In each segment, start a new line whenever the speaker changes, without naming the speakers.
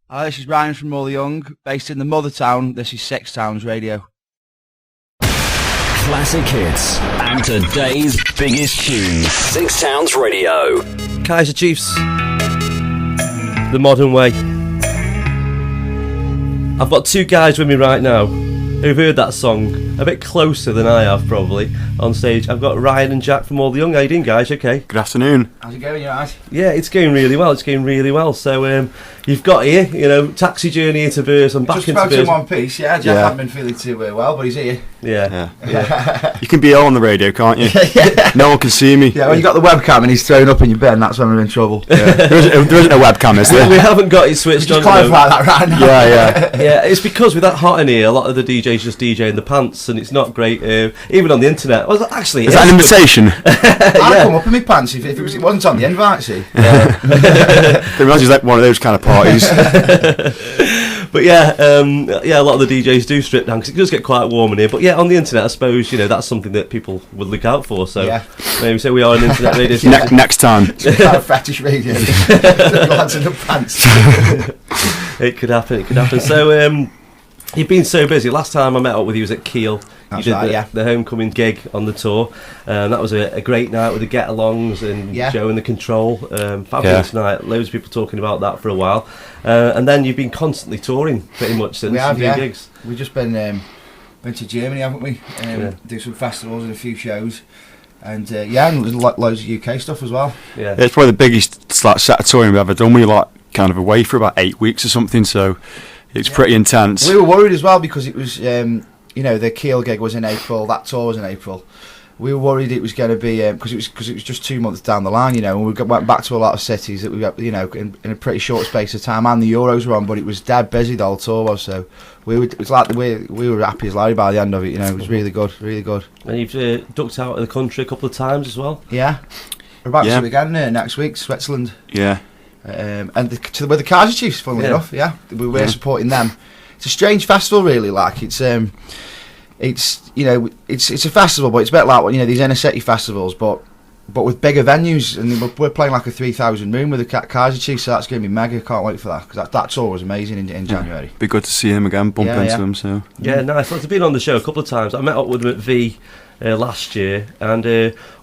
Hi, this is Ryan from Morley Young, based in the mother town. This is Six Towns Radio.
Classic hits and today's biggest tunes. Six Towns Radio.
Kaiser Chiefs. The Modern Way. I've got two guys with me right now who've heard that song a bit closer than I have, probably, on stage. I've got Ryan and Jack from Morley Young. How you doing, guys? Okay.
Good afternoon.
How's it going, you alright?
Yeah, it's going really well. So you've got here, taxi journey into Burrs and back
just
into
spoke
Burrs.
to him on piece, Jack hasn't been feeling too well, but he's here.
Yeah.
You can be all on the radio, can't you? No one can see me.
Yeah, when you got the webcam and he's thrown up in your bed, that's when we're in trouble.
Yeah. there isn't a webcam, is there?
We haven't got it switched on.
Just clarify that right now.
Yeah.
Yeah, it's because with that hot in here, a lot of the DJs just DJ in the pants, and it's not great. Even on the internet. Well, actually,
Is that an invitation?
I'd come up in my pants if it wasn't on the invite, see.
It reminds you like one of those kind of parties.
But a lot of the DJs do strip down because it does get quite warm in here. But yeah, on the internet, I suppose that's something that people would look out for. So maybe say we are an internet radio.
Next time.
It's kind of fetish radio. Lads in the pants.
It could happen. So you've been so busy. Last time I met up with you was at Kiel.
That's
you did
right,
the homecoming gig on the tour. That was a great night with the get-alongs and Joe and the Control. Fabulous night. Loads of people talking about that for a while. And then you've been constantly touring pretty much since.
We have,
gigs.
We've just been to Germany, haven't we? Do some festivals and a few shows. And and loads of UK stuff as well.
Yeah, it's probably the biggest set of touring we've ever done. We were kind of away for about 8 weeks or something, so it's pretty intense.
We were worried as well because it was, the Kiel gig was in April, that tour was in April. We were worried it was going to be because it was just 2 months down the line, and we went back to a lot of cities that we got, in a pretty short space of time, and the Euros were on, but it was dead busy, the whole tour was. So it was like we were happy as Larry by the end of it. It was really good.
And you've ducked out of the country a couple of times as well.
Yeah, we're about to again next week, Switzerland.
Yeah.
And with the Kaiser Chiefs, funnily enough, we were supporting them. It's a strange festival, really. It's a festival, but it's a bit like these inner city festivals, but with bigger venues. And we're playing like a 3,000 room with the Kaiser Chiefs, so that's going to be mega. Can't wait for that because that tour was amazing in January.
Be good to see him again, bump into him. So
nice. I've been on the show a couple of times. I met up with him at V. Last year, and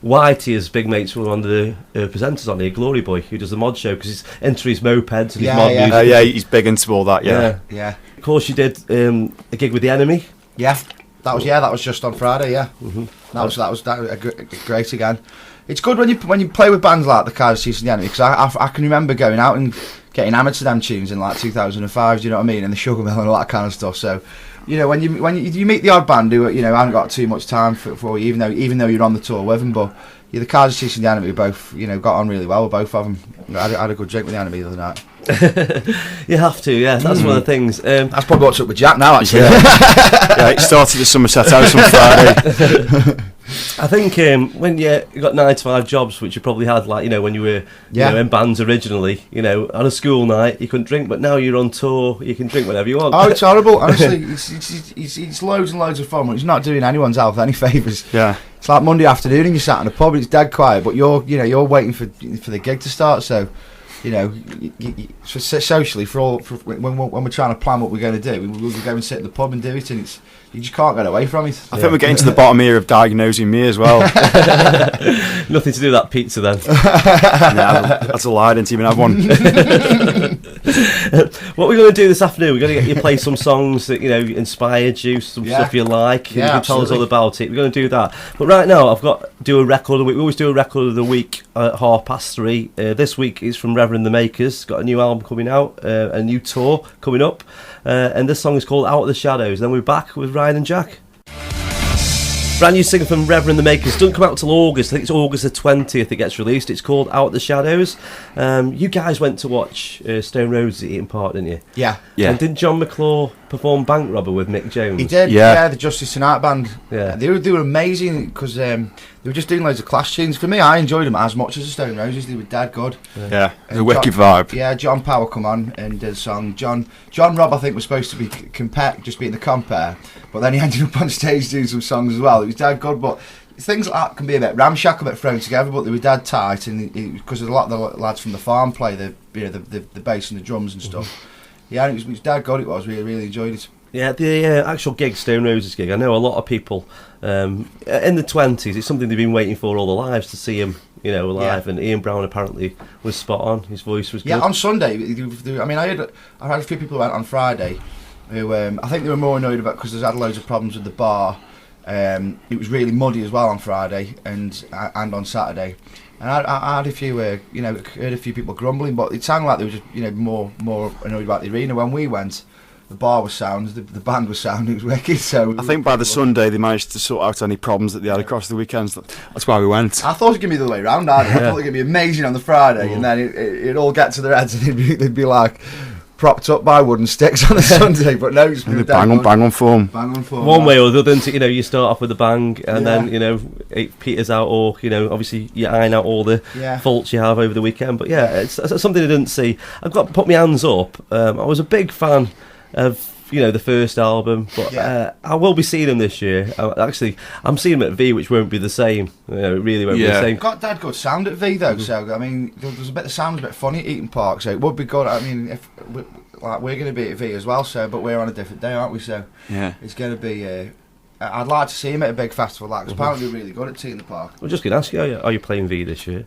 Whitey is big mates with one of the presenters on here, Glory Boy, who does the mod show because he's into his mopeds and his mod music.
He's big into all that.
Yeah.
Of course, you did a gig with the Enemy.
Yeah, that was just on Friday. Yeah, that was great again. It's good when you play with bands like the Kaiser Chiefs and the Enemy because I can remember going out and getting hammered to them tunes in 2005. Do you know what I mean? And the Sugar Mill and all that kind of stuff. So. When you meet the odd band who haven't got too much time for you, even though you're on the tour with them, but the Kaiser Chiefs and the Enemy both got on really well with both of them. I had a good drink with the Enemy the other night.
You have to, that's one of the things.
That's probably what's up with Jack now, actually.
It started at Somerset House on Friday.
I think when you got 9 to 5 jobs, which you probably had, when you were in bands originally, on a school night you couldn't drink, but now you're on tour, you can drink whatever you want.
Oh, it's horrible, honestly. It's loads and loads of fun, but it's not doing anyone's health any favours.
Yeah.
It's like Monday afternoon and you're sat in a pub and it's dead quiet, but you're waiting for the gig to start, so socially when we're trying to plan what we're going to do, we'll go and sit in the pub and do it, and you just can't get away from it.
I think we're getting to the bottom here of diagnosing me as well.
Nothing to do with that pizza then.
That's a lie, I didn't even have one.
What we're going to do this afternoon, we're going to get you play some songs that inspired you, some stuff you like, and you can tell us all about it. We're going to do that. But right now I've got to do a record of the week. We always do a record of the week at 3:30. This week is from Reverend the Makers. Got a new album coming out, a new tour coming up, and this song is called Out of the Shadows. Then we're back with Ryan and Jack. Brand new single from Reverend the Makers. Doesn't come out till August. I think it's August the 20th it gets released. It's called Out of the Shadows. You guys went to watch Stone Roses at Eaton Park, didn't you?
Yeah.
And didn't John McClure perform Bank Robber with Mick Jones?
He did, the Justice Tonight band.
Yeah.
They were amazing because they were just doing loads of Clash tunes. For me, I enjoyed them as much as the Stone Roses. They were dead good.
Yeah, the wicked vibe.
Yeah, John Power come on and did a song. John Robb, I think, was supposed to be just being the compare, but then he ended up on stage doing some songs as well. It was dead good, but things like that can be a bit ramshackle, a bit thrown together, but they were dead tight, and because a lot of the lads from the farm play the bass and the drums and stuff. Yeah, it was dead good. It was. Really enjoyed it.
Yeah, the actual gig, Stone Roses gig, I know a lot of people in the 20s, it's something they've been waiting for all their lives to see him, live. And Ian Brown apparently was spot on. His voice was good.
Yeah, on Sunday, I mean, I had a few people who went on Friday who I think they were more annoyed about because there's had loads of problems with the bar. It was really muddy as well on Friday and on Saturday. And I had a few, heard a few people grumbling, but it sounded like they were just, more annoyed about the arena. When we went, the bar was sound, the band was sound, it was wicked. So
I think by the Sunday they managed to sort out any problems that they had across the weekends. That's why we went.
I thought it was going to be the other way around. I thought it was going to be amazing on the Friday, and then it'd all get to their heads and they'd be like propped up by wooden sticks on a Sunday. But no, it's
bang on form.
One way or the other, you start off with a bang, and then it peters out, or obviously you iron out all the faults you have over the weekend. But it's something I didn't see. I've got to put my hands up. I was a big fan of the first album, but I will be seeing them this year. I'm seeing them at V, which won't be the same. It really won't be the same.
Got dead good sound at V though, so I mean, there's the sound's a bit funny at Eaton Park, so it would be good. I mean, if we're going to be at V as well, so but we're on a different day, aren't we? So it's going to be. I'd like to see him at a big festival like because apparently they're really good at Eaton Park.
I'm just going to ask you, are you playing V this year?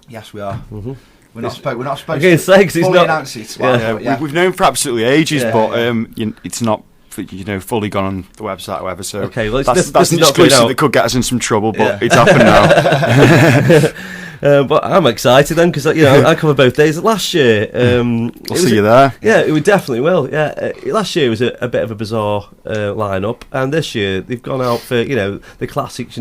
Yes, we are. Mm-hmm. We're not supposed to
fully
announce it.
We've known for absolutely ages, but it's not fully gone on the website or whatever. So that's an exclusive that could get us in some trouble, but it's happened now.
But I'm excited then because I cover both days. Last year,
I'll see you there.
Yeah, we definitely will. Yeah, last year was a bit of a bizarre lineup, and this year they've gone out for the classics.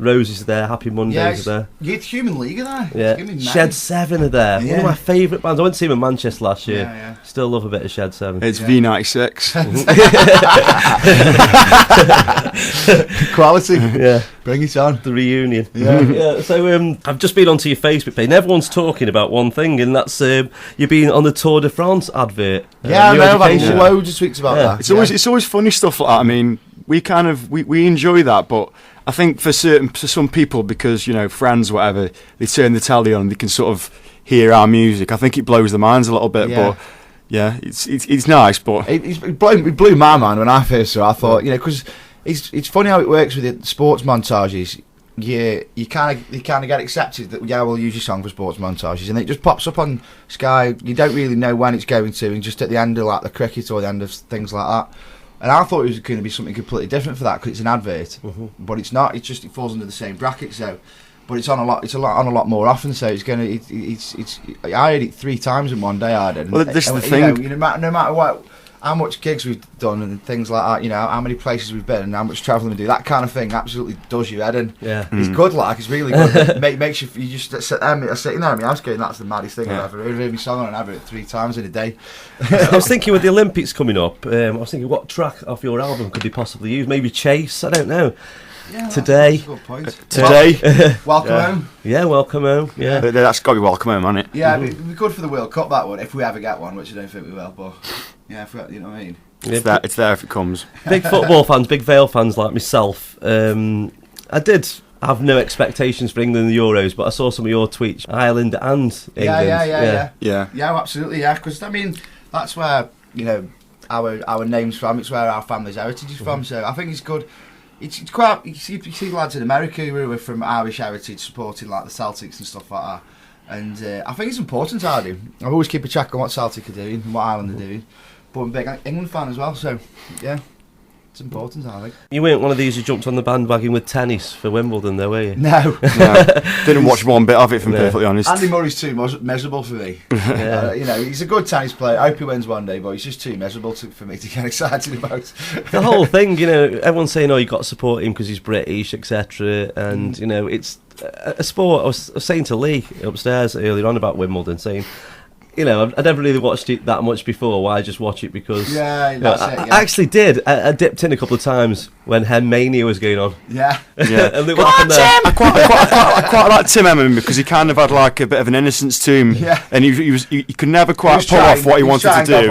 Roses are there, Happy Mondays are there.
Youth Human League are there.
Yeah, Shed 7 are there. One of my favourite bands. I went to see them in Manchester last year. Yeah. Still love a bit of Shed 7.
It's V96.
Quality. Yeah. Bring it on.
The reunion. Yeah. So I've just been onto your Facebook page and everyone's talking about one thing, and that's you being on the Tour de France advert.
I know. I've had loads of tweets about that.
It's always funny stuff like that. I mean, we enjoy that, but I think for some people, because friends, whatever, they turn the telly on and they can sort of hear our music. I think it blows their minds a little bit, but it's nice. But
it blew my mind when I first saw it. I thought, because it's funny how it works with the sports montages. You kind of get accepted that we'll use your song for sports montages, and it just pops up on Sky. You don't really know when it's going to, and just at the end of like the cricket or the end of things like that. And I thought it was going to be something completely different for that because it's an advert, but it's not. It falls under the same bracket. So, but it's on a lot. It's on a lot more often. So it's going to. It's. I heard it 3 times in one day. I did.
Well, this is the thing.
No matter what, how much gigs we've done and things like that. How many places we've been and how much travelling we do. That kind of thing absolutely does your head in. Yeah, it's good. It's really good. makes you just sit there. Sitting there in my house going, that's the maddest thing I've ever heard. My song on an advert 3 times in a day.
I was thinking with the Olympics coming up, I was thinking what track off your album could they possibly use? Maybe Chase? I don't know.
Yeah,
Today.
That's a good point.
Today.
Welcome home.
Yeah, welcome home. Yeah,
that's got to be welcome home, hasn't it?
Yeah, it'd be good for the World Cup, that one, if we ever get one, which I don't think we will. But yeah, you know what I mean.
It's there if it comes.
Big football fans, big Vale fans like myself. I did have no expectations for England in the Euros, but I saw some of your tweets, Ireland and England.
Yeah, absolutely, yeah. Because I mean, that's where our name's from. It's where our family's heritage is from. So I think it's good. It's quite. You see lads in America who are from Irish heritage supporting like the Celtics and stuff like that. And I think it's important, I do. I always keep a check on what Celtic are doing and what Ireland are doing. But I'm a big England fan as well, so yeah, it's important, I think.
You weren't one of these who jumped on the bandwagon with tennis for Wimbledon, though, were you?
No.
Didn't watch one bit of it, if I'm perfectly honest.
Andy Murray's too miserable for me. He's a good tennis player. I hope he wins one day, but he's just too miserable for me to get excited about.
The whole thing, everyone's saying, you've got to support him because he's British, etc. And, it's a sport. I was saying to Lee upstairs earlier on about Wimbledon, saying, I'd never really watched it that much before. Why just watch it? Because
I
actually did. I dipped in a couple of times when Hen Mania was going on.
Yeah.
And they Tim!
I quite like Tim Emman because he kind of had like a bit of an innocence to him, and he could never quite pull off what he wanted to do.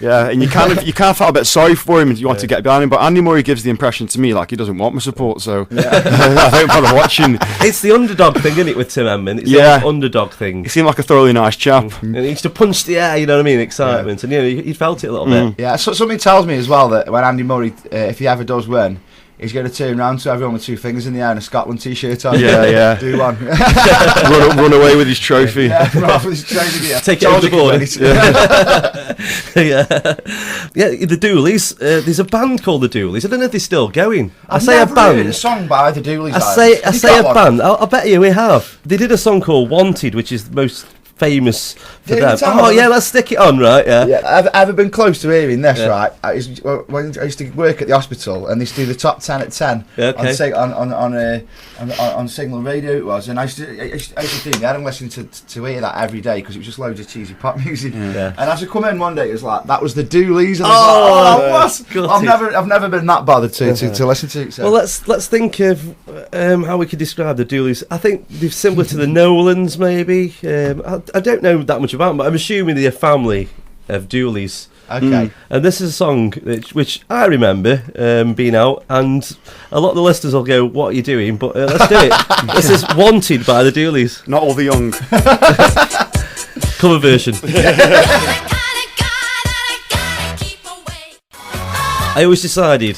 Yeah, and you kind of felt a bit sorry for him and you want to get behind him. But Andy Murray gives the impression to me like he doesn't want my support, so I don't bother watching.
It's the underdog thing, isn't it, with Tim Emman? It's the underdog thing.
He seemed like a thoroughly nice chap.
And he used to punch the air, you know what I mean, excitement, and you felt it a little bit.
Yeah, so something tells me as well that when Andy Murray, if he ever does win, he's going to turn round to everyone with two fingers in the air and a Scotland t-shirt on.
Yeah.
Do one.
run away with his trophy.
Yeah, run off with his trophy. Yeah.
Take it off the board. Yeah, the Dooleys. There's a band called the Dooleys. I don't know if they're still going.
I've never heard a song by the Dooleys.
I say a band. I'll bet you we have. They did a song called Wanted, which is the most famous for them. Oh yeah, let's stick it on, right? Yeah.
I've ever been close to hearing this, right? When I used to work at the hospital, and they used to do the top 10 at 10 on Signal Radio it was, and I used to do that and listen to hear that every day because it was just loads of cheesy pop music. And as I come in one day, it was like that was the Dooleys, and I've never been that bothered to listen to it. So.
Well, let's think of how we could describe the Dooleys. I think they're similar to the Nolans, maybe. I don't know that much about them, but I'm assuming they're a family of Dooleys.
Okay.
And this is a song which I remember being out, and a lot of the listeners will go, "What are you doing?" But let's do it. This is Wanted by the Dooleys.
Not all the young.
Cover version. I always decided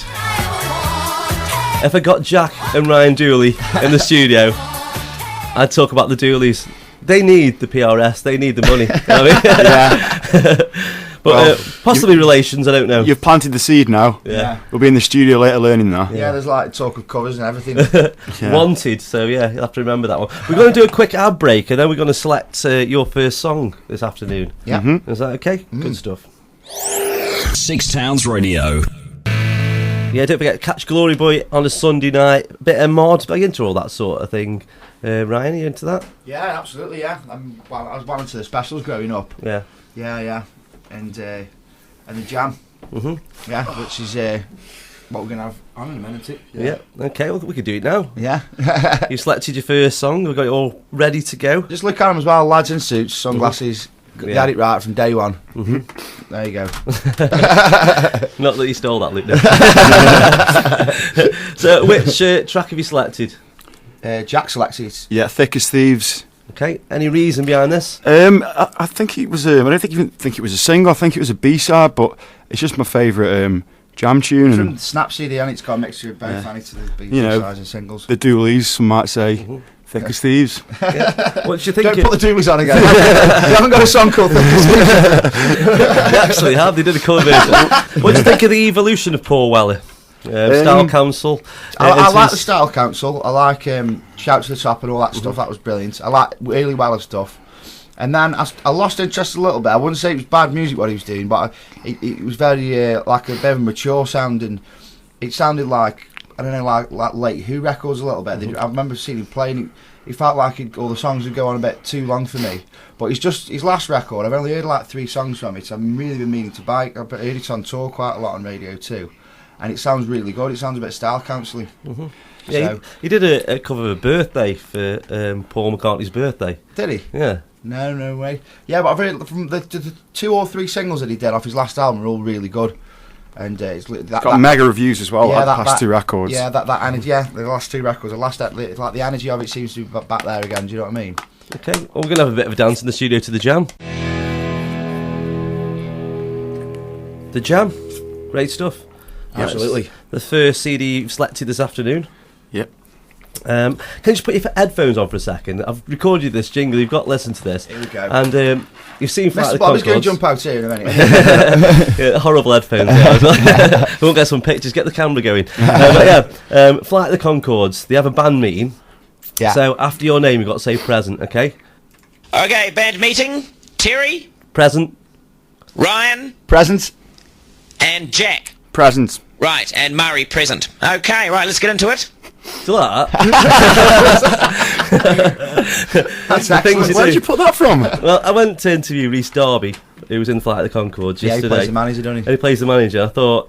if I got Jack and Ryan Dooley in the studio, I'd talk about the Dooleys. They need the PRS. They need the money. You know what I mean? But possibly relations. I don't know.
You've planted the seed now.
Yeah.
We'll be in the studio later learning that.
Yeah, there's like talk of covers and everything.
Wanted. So yeah, you'll have to remember that one. We're going to do a quick ad break, and then we're going to select your first song this afternoon.
Yeah.
Is that okay? Good stuff.
Six Towns Radio.
Yeah, don't forget, catch Glory Boy on a Sunday night. Bit of mod, but into all that sort of thing. Ryan, are you into that?
Yeah, absolutely. Yeah, I was well into the specials growing up.
Yeah.
And the Jam. Yeah, which is what we're gonna have on in a minute.
Yeah. Okay. Well, we could do it now.
Yeah.
You selected your first song. We've got it all ready to go.
Just look at them as well, lads in suits, sunglasses. They had it right from day one. There you go.
Not that you stole that, Luke. No. So, which track have you selected?
Jack selected.
Yeah, Thick as Thieves.
Okay. Any reason behind this?
I think it was. I don't think it was a single. I think it was a B-side, but it's just my favourite jam tune.
From
and
Snap CD, and it's got a mixture of both. And it's the B-sides and singles.
The Dooleys, some might say. Thick as Thieves.
Yeah. What do you think?
Don't put the Dooleys on again. You haven't got a song called Thick as Thieves.
They actually have. They did a cover version. What do you think of the evolution of Paul Weller? Style Council.
I like the Style Council. I like Shout to the Top and all that stuff. That was brilliant. I like really Weller stuff. And then I lost interest a little bit. I wouldn't say it was bad music what he was doing, but it was very like a bit of a mature sound, and it sounded like, I don't know, like late Who records a little bit. I remember seeing him playing. It felt like all the songs would go on a bit too long for me. But his last record, I've only heard like 3 songs from it. So I've really been meaning to buy it. I've heard it on tour quite a lot on radio too, and it sounds really good. It sounds a bit Style Council-y.
Yeah,
so,
he did a cover of Birthday for Paul McCartney's birthday.
Did he?
Yeah.
No way. Yeah, but I've heard from the 2 or 3 singles that he did off his last album are all really good. And it's
got mega reviews as well. Yeah, the past 2 records.
Yeah, that energy. Yeah, the last 2 records. Like the energy of it seems to be back there again. Do you know what I mean?
Okay. Well, we're gonna have a bit of a dance in the studio to the Jam. The Jam, great stuff.
Absolutely.
The first CD you've selected this afternoon.
Yep.
Can you just put your headphones on for a second? I've recorded this jingle. You've got to listen to this.
Here we go.
And you've seen Flight of the
Bobby's
Conchords.
going to jump out here in a minute.
Yeah, horrible headphones. We won't get some pictures. Get the camera going. But yeah, Flight of the Conchords. They have a band meeting.
Yeah.
So after your name, you've got to say present. Okay.
Okay, band meeting. Terry,
Present.
Ryan,
Presents.
and Jack.
Presents.
Right, and Murray present. Okay, right, let's get into it.
Do you like that?
That's
the things
excellent.
Where did you put that from?
Well, I went to interview Rhys Darby, who was in Flight of the Conchords
Yeah,
yesterday.
he plays the manager, doesn't
And
he?
he plays the manager. I thought,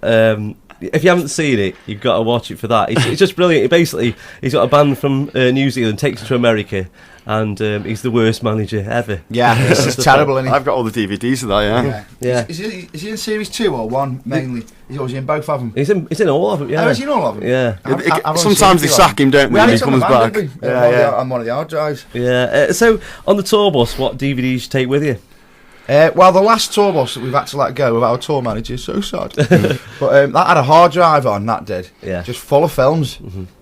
if you haven't seen it, you've got to watch it for that. It's just brilliant. He's got a band from New Zealand, takes it to America, and he's the worst manager ever.
Yeah, this is terrible, isn't he?
I've got all the DVDs of that,
Yeah.
Is he in series 2 or 1 mainly? Is he in both of them?
He's in all of it, yeah.
Oh, is he in all of them?
Yeah.
I've only
Sometimes
seen
they
a few of
sack him, don't they,
We had
when
it
he
on the
comes
van,
back.
didn't we? On one of the hard drives.
Yeah. So, on the tour bus, what DVDs you take with you?
Well, the last tour bus that we've had to let go of our tour manager is so sad. But that had a hard drive on, that did.
Yeah.
Just full of films.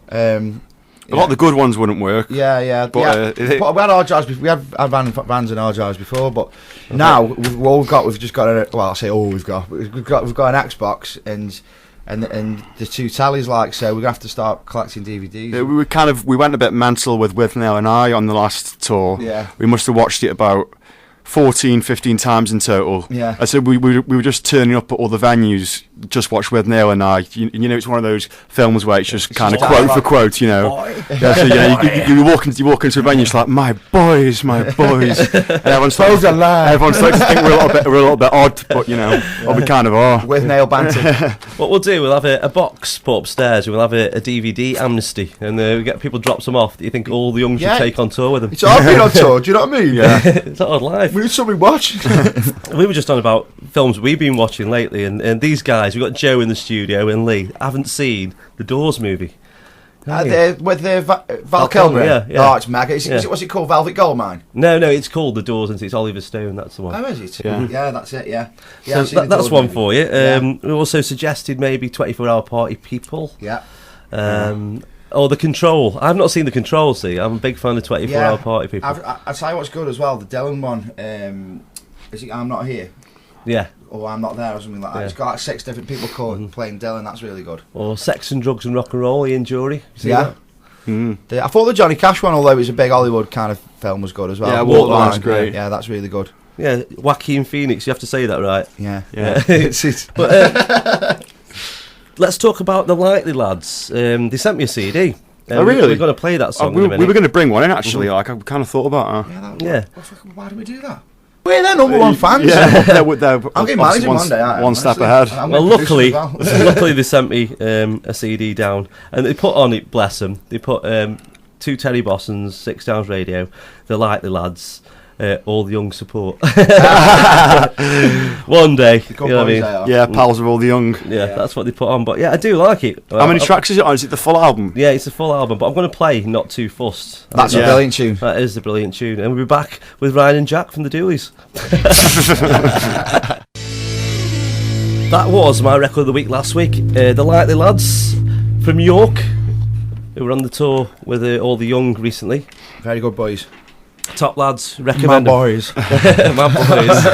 A lot of the good ones wouldn't work.
Yeah.
But,
we had hard drives. We had vans and hard drives before, but now we've just got an. Well, I say all we've got an Xbox and the 2 tallies, like, so we're gonna have to start collecting DVDs.
Yeah, we went a bit mental with Withnail and I on the last tour.
Yeah.
We must have watched it about 14, 15 times in total.
Yeah.
I said we were just turning up at all the venues, just watch Withnail and I. You know, it's one of those films where it's just kind of quote for quote, you know. Yeah, so you walk into a venue, it's like, my boys. And everyone's starting to think we're a little bit odd, but you know, well, we kind of are.
Withnail banter.
What we'll do, we'll have a box put upstairs, and we'll have a DVD amnesty, and we get people drops them off that you think all the young should take on tour with them.
It's hard being on tour, do you know what I mean?
Yeah.
It's not odd life.
We need something to watch.
We were just on about films we've been watching lately, and these guys, we've got Joe in the studio and Lee, haven't seen the Doors movie.
With Val Kilmer.
Yeah.
Oh, it's mega. What's it called? Velvet Goldmine?
No, it's called The Doors, and it's Oliver Stone, that's the one.
Oh, is it?
Yeah,
that's it, yeah.
So that's one for you. We also suggested maybe 24-hour Party People.
Yeah.
Or The Control. I've not seen The Control, see. I'm a big fan of 24-hour Party People.
I'll tell you what's good as well, the Dylan one. Is it I'm Not Here?
Yeah.
Or I'm Not There, or something like that.
Yeah.
It's got like 6 different people playing Dylan, that's really good.
Or Sex and Drugs and Rock and Roll, Ian Jury.
Yeah. I thought the Johnny Cash one, although it was a big Hollywood kind of film, was good as well.
Yeah, Walkline's great.
Yeah, that's really good.
Yeah, Joaquin Phoenix, you have to say that right.
Yeah.
But let's talk about the Likely Lads. They sent me a CD.
Oh, really?
We're going to play that song
we
in a minute.
were going to bring one in, actually. Like, I kind of thought about it.
Yeah.
Why did we do that? We're their number one fans.
Yeah, they're
I'll get managing one day.
One step ahead.
Well, luckily they sent me a CD down, and they put on it. Bless them. They put 2 Terry Bossons, 6 Downs Radio, the Likely Lads, all the young support. One day, you know what I mean?
Yeah, pals of all the young.
Yeah, that's what they put on. But yeah, I do like it.
How many tracks is it on? Is it the full album?
Yeah, it's a full album. But I'm going to play Not Too Fussed.
That's a brilliant tune.
That is a brilliant tune. And we'll be back with Ryan and Jack from the Dooleys. That was my record of the week last week. The Likely Lads from York, who were on the tour with all the young recently.
Very good boys.
Top lads, recommend
My boys.
My boys.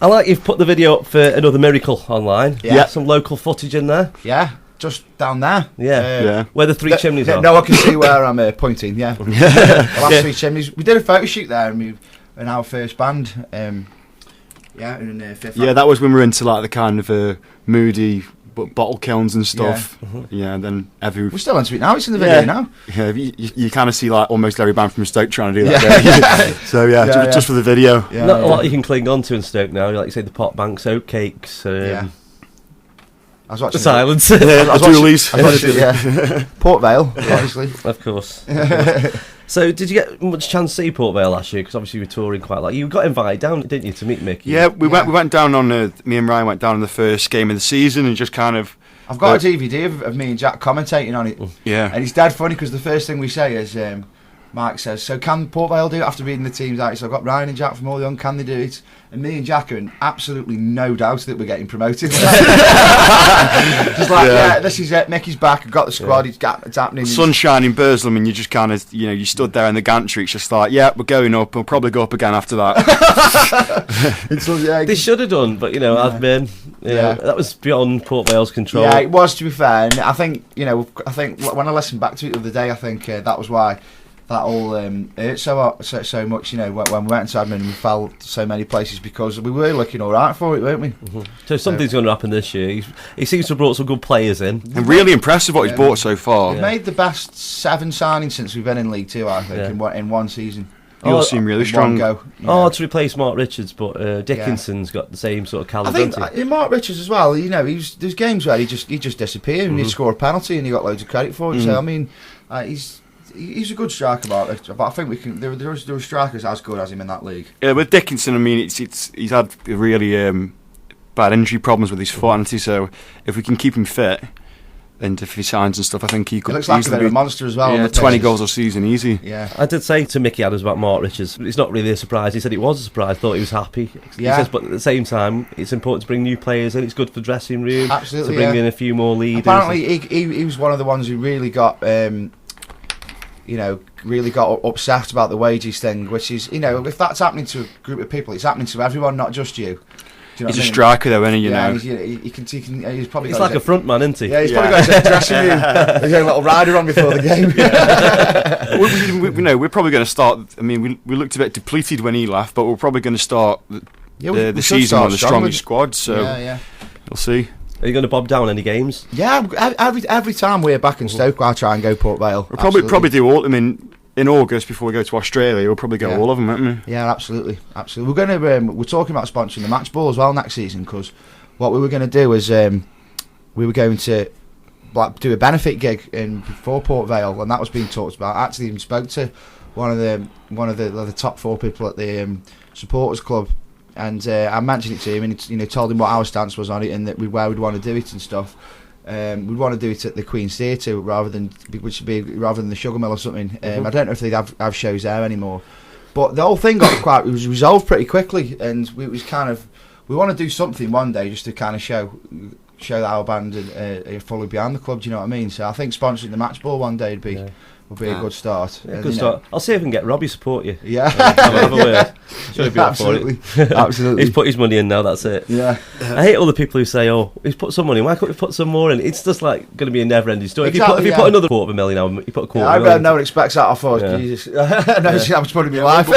I like you've put the video up for Another Miracle online.
Yeah.
Some local footage in there.
Yeah, just down there.
Yeah. Where the 3 chimneys are.
No one can see where I'm pointing, yeah. The last 3 chimneys. We did a photo shoot there in our first band. In fifth.
Yeah, that was when we were into like the kind of moody bottle kilns and stuff. Yeah, and then
we're still into it now. It's in the video now.
Yeah, you kind of see like almost every band from Stoke trying to do that. So just for the video.
Not a lot you can cling on to in Stoke now. Like you say, the pot banks, oatcakes.
I was watching
the silence.
Yeah. Port Vale, obviously.
Of course. So, did you get much chance to see Port Vale last year? Because obviously you were touring quite a lot. You got invited down, didn't you, to meet Mickey?
Yeah, we went down on me and Ryan went down on the first game of the season and just kind of.
I've got a DVD of me and Jack commentating on it.
Yeah,
and it's dead funny because the first thing we say is Mike says, "So can Port Vale do it?" After reading the teams out, so I've got Ryan and Jack from All Young. Can they do it? And me and Jack are in absolutely no doubt that we're getting promoted. Just like, this is it. Mickey's back. I've got the squad. It's happening.
Sunshine in Burslem, and you just kind of, you stood there in the gantry. It's just like, we're going up. We'll probably go up again after that.
They should have done, but admin. That was beyond Port Vale's control.
Yeah, it was, to be fair. And I think when I listened back to it the other day, I think that was why that all hurt so much. When we went to admin, we felt so many places because we were looking all right for it, weren't we?
So something's going to happen this year. He seems to have brought some good players in.
And really impressive what he's bought so far.
We've made the best 7 signings since we've been in League 2, I think, in one season.
You all seem really strong.
To
replace Mark Richards, but Dickinson's got the same sort of calibre.
I think in Mark Richards as well. There's games where he just disappeared and he'd score a penalty and he got loads of credit for it. So I mean, he's a good striker, but I think we can. There are strikers as good as him in that league.
Yeah, with Dickinson, I mean, he's had really bad injury problems with his foot, hasn't he? So if we can keep him fit, And if he signs and stuff, I think he could.
He looks like a bit of a monster as well.
Yeah, 20 goals a season, easy.
Yeah.
I did say to Mickey Adams about Mark Richards, it's not really a surprise. He said it was a surprise, thought he was happy.
Yeah.
He says, but at the same time, it's important to bring new players in. It's good for the dressing room.
Absolutely,
to bring in a few more leaders.
Apparently, he was one of the ones who really got, really got upset about the wages thing, which is, if that's happening to a group of people, it's happening to everyone, not just you.
He's a striker though, isn't he?
He's probably.
He's like a front man, isn't he?
Yeah, he's probably got his dressing room. He's got a little rider on before the game.
We're probably going to start. I mean, we looked a bit depleted when he left, but we're probably going to start the season with the strongest squad. So we'll see.
Are you going to bob down any games?
Yeah, every time we're back in Stoke, I'll try and go Port Vale.
We'll probably do all. I mean, in August before we go to Australia, we'll probably go all of them, won't we?
Yeah, absolutely. We're going to. We're talking about sponsoring the match ball as well next season, because what we were going to do is we were going to do a benefit gig for Port Vale, and that was being talked about. I actually even spoke to one of the top 4 people at the supporters club, and I mentioned it to him, and told him what our stance was on it, and that where we'd want to do it and stuff. We'd want to do it at the Queen's Theatre rather than the Sugar Mill or something. I don't know if they'd have shows there anymore. But the whole thing it was resolved pretty quickly, and we want to do something one day just to kind of show that our band are fully behind the club. Do you know what I mean? So I think sponsoring the match ball one day would be a good start.
Yeah, good start. I'll see if I can get Robbie to support you.
Yeah,
have a word. Should be
absolutely,
for it.
Absolutely.
He's put his money in now. That's it.
Yeah.
I hate all the people who say, "Oh, he's put some money. Why can't we put some more in?" It's just like going to be a never-ending story.
Exactly,
if you put another $250,000 out, you put a quarter.
I bet no one expects that off us. Yeah. Jesus, I know how much money in my life.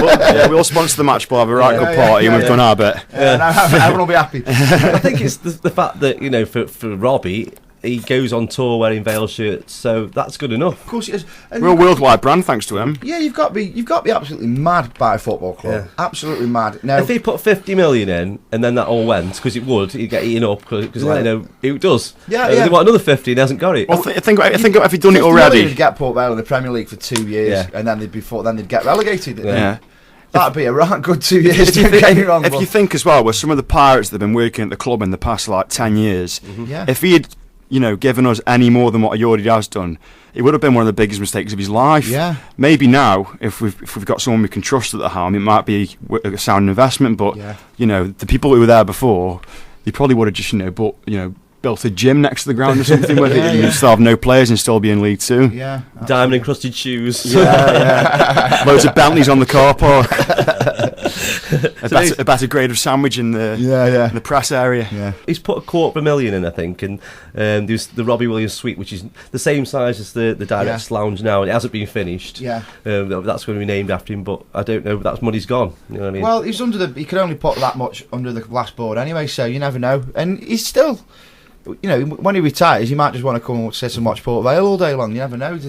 We all sponsor the match ball, have a right good party, and we've done our bit.
Everyone will be happy.
I think it's the fact that for Robbie, he goes on tour wearing Vale shirts, so that's good enough.
Of course it is. And
we're a worldwide brand thanks to him.
Yeah, you've got to be absolutely mad by a football club. Yeah. Absolutely mad. Now,
if he put 50 million in and then that all went, because he'd get eaten up because it does.
Yeah,
They want another 50 and he hasn't got it.
Well, I think if he'd done it already,
he'd get Port Vale in the Premier League for 2 years, and then they'd get relegated.
Yeah.
That'd be a right good 2 years.
If you think as well, with some of the Pirates that have been working at the club in the past 10 years, if he had given us any more than what he already has done, it would have been one of the biggest mistakes of his life.
Yeah.
Maybe now, if we've got someone we can trust at the helm, it might be a sound investment. But the people who were there before, they probably would have just built a gym next to the ground or something where you'd still have no players and still be in League Two.
Yeah.
Diamond encrusted shoes.
Yeah. Loads of Bentleys on the car park. a better grade of sandwich in the press area.
Yeah. He's put $250,000 in, I think, and there's the Robbie Williams suite, which is the same size as the Directs Lounge now, and it hasn't been finished.
Yeah.
That's going to be named after him, but I don't know. That money's gone. You know what I mean?
Well, he could only put that much under the glass board anyway, so you never know. And he's still. When he retires, he might just want to come and sit and watch Port Vale all day long. You never know. He's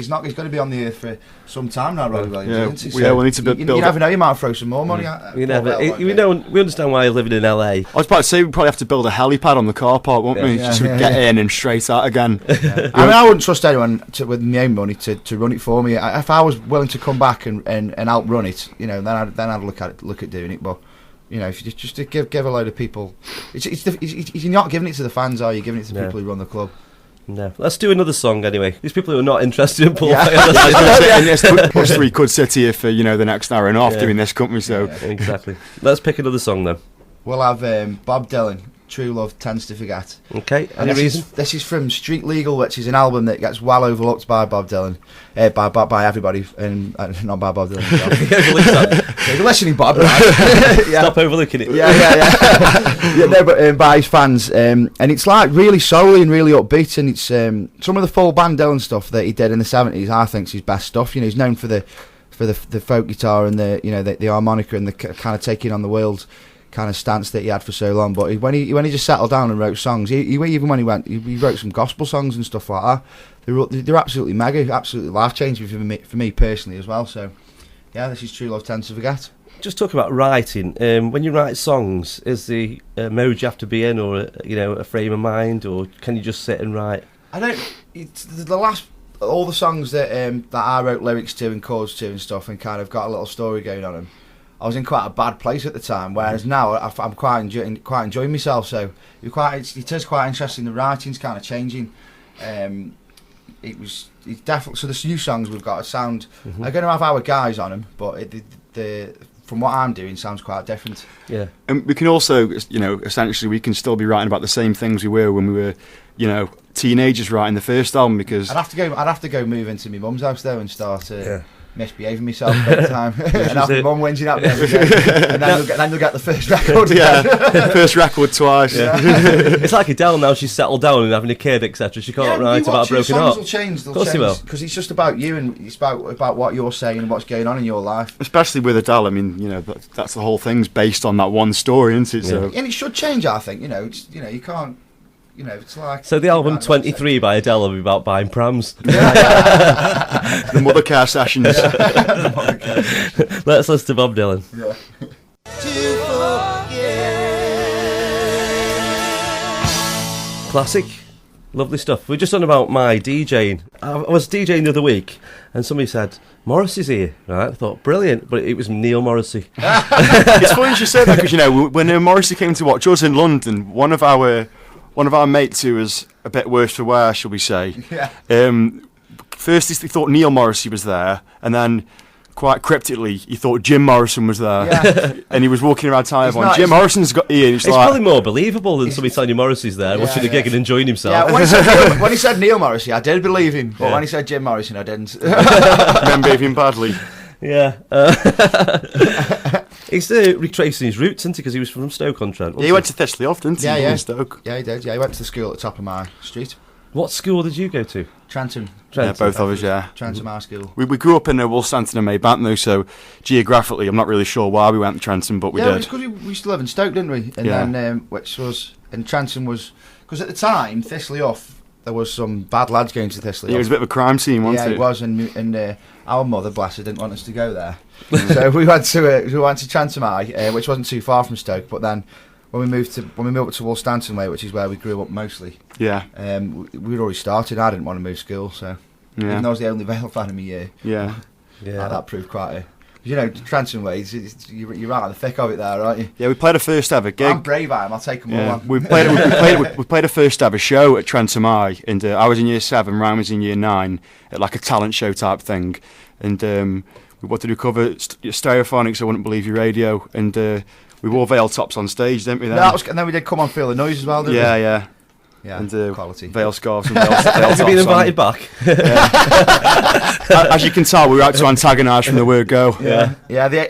going to be on the earth for some time now, Robbie Williams.
We need to build.
You never know. You might throw some more money at.
We understand why he's living in LA.
I was about to say we probably have to build a helipad on the car park, won't we? Just get in and straight out again.
Yeah. I mean, I wouldn't trust anyone with my own money to run it for me. If I was willing to come back and outrun it, then I'd look at doing it. But if you just to give a load of people, you're not giving it to the fans, are you? Giving it to the people who run the club.
No. Let's do another song anyway. These people who are not interested in Port
Plus we could sit here for the next hour and a half doing this, couldn't we? So
exactly. Let's pick another song then.
We'll have Bob Dylan, True Love Tends to Forget.
Okay. Any reason?
This is from Street Legal, which is an album that gets well overlooked by Bob Dylan, by everybody, and not by Bob Dylan. You're listening, Bob. Right?
Stop overlooking it.
But by his fans, and it's like really soul-y and really upbeat, and it's some of the full band Dylan stuff that he did in the 70s. I think is his best stuff. He's known for the folk guitar and the harmonica and the kind of taking on the world kind of stance that he had for so long. But when he just settled down and wrote songs, even when he wrote some gospel songs and stuff like that. They're absolutely mega, absolutely life changing for me personally as well. So this is True Love Tends to Forget.
Just talk about writing. When you write songs, is the mode you have to be in, or a frame of mind, or can you just sit and write?
I don't. It's all the songs that I wrote lyrics to and chords to and stuff, and kind of got a little story going on them. I was in quite a bad place at the time. Whereas now I'm quite enjoying myself. So it is quite interesting. The writing's kind of changing. It's definitely, so the new songs we've got sound. Are going to have our guys on them, but the from what I'm doing sounds quite different.
Yeah,
and we can also, essentially we can still be writing about the same things we were when we were, teenagers writing the first album, because
I'd have to go move into my mum's house though and start misbehaving myself every time, and have my mum whinging at me every day, and then you'll get the first record.
First record twice.
Yeah. It's like Adele now. She's settled down and having a kid, etc. She can't write about a broken heart.
Will change. Of
course they will,
because it's just about you, and it's about what you're saying and what's going on in your life.
Especially with Adele, I mean, that's the whole thing's based on that one story, isn't it? So.
And it should change, I think. You can't. It's like.
So the album 23 by Adele will be about buying prams.
The mother car sessions.
Let's listen to Bob Dylan.
Yeah.
Classic. Lovely stuff. We're just on about my DJing. I was DJing the other week and somebody said, Morrissey's here. Right? I thought, brilliant. But it was Neil Morrissey.
It's funny you say that, because, when Morrissey came to watch us in London, one of our mates who was a bit worse for wear, shall we say, first he thought Neil Morrissey was there, and then quite cryptically he thought Jim Morrison was there, and he was walking around town everyone, Jim Morrison's got here, and
it's probably more believable than somebody telling you Morrissey's there, watching the gig and enjoying himself.
Yeah, when he said Neil Morrissey, I did believe him, but when he said Jim Morrison, I didn't.
Remember him badly.
Yeah. He's retracing his roots, isn't he? Because he was from Stoke-on-Trent.
Yeah, he went to Thistleoff, didn't he?
Yeah.
Stoke.
Yeah, he did. Yeah, he went to the school at the top of my street.
What school did you go to?
Trenton.
Yeah, both of us, yeah.
Trenton, my school.
We grew up in Woolstanton and Maybank, though, so geographically, I'm not really sure why we went to Trenton, but we did.
Yeah, because we used to live in Stoke, didn't we? And then, and Trenton was, because at the time, Thistleoff, there was some bad lads going to Thistleoff.
Yeah, it was a bit of a crime scene, wasn't it?
Yeah, it was, and our mother, bless her, didn't want us to go there. So we went to Trenton, which wasn't too far from Stoke, but then when we moved up to Woolstanton Way, which is where we grew up mostly, we'd already started. I didn't want to move school, so even though I was the only Vale fan in my year, that proved quite Trenton Way, you're right in the thick of it there, aren't you?
Yeah, we played a first ever gig.
I'm brave, I'll take them all on.
We played a first ever show at Trenton High, and I was in year 7, Ryan was in year 9, at like a talent show type thing, and we wanted to cover Stereophonics, I Wouldn't Believe Your Radio, and we wore Vale tops on stage, didn't we? Then?
And then we did Come On Feel the Noise as well, didn't we?
Yeah.
Yeah,
and
quality.
Vale scarves and Vale tops.
Have you been invited back?
As you can tell, we were out to antagonise from the word go.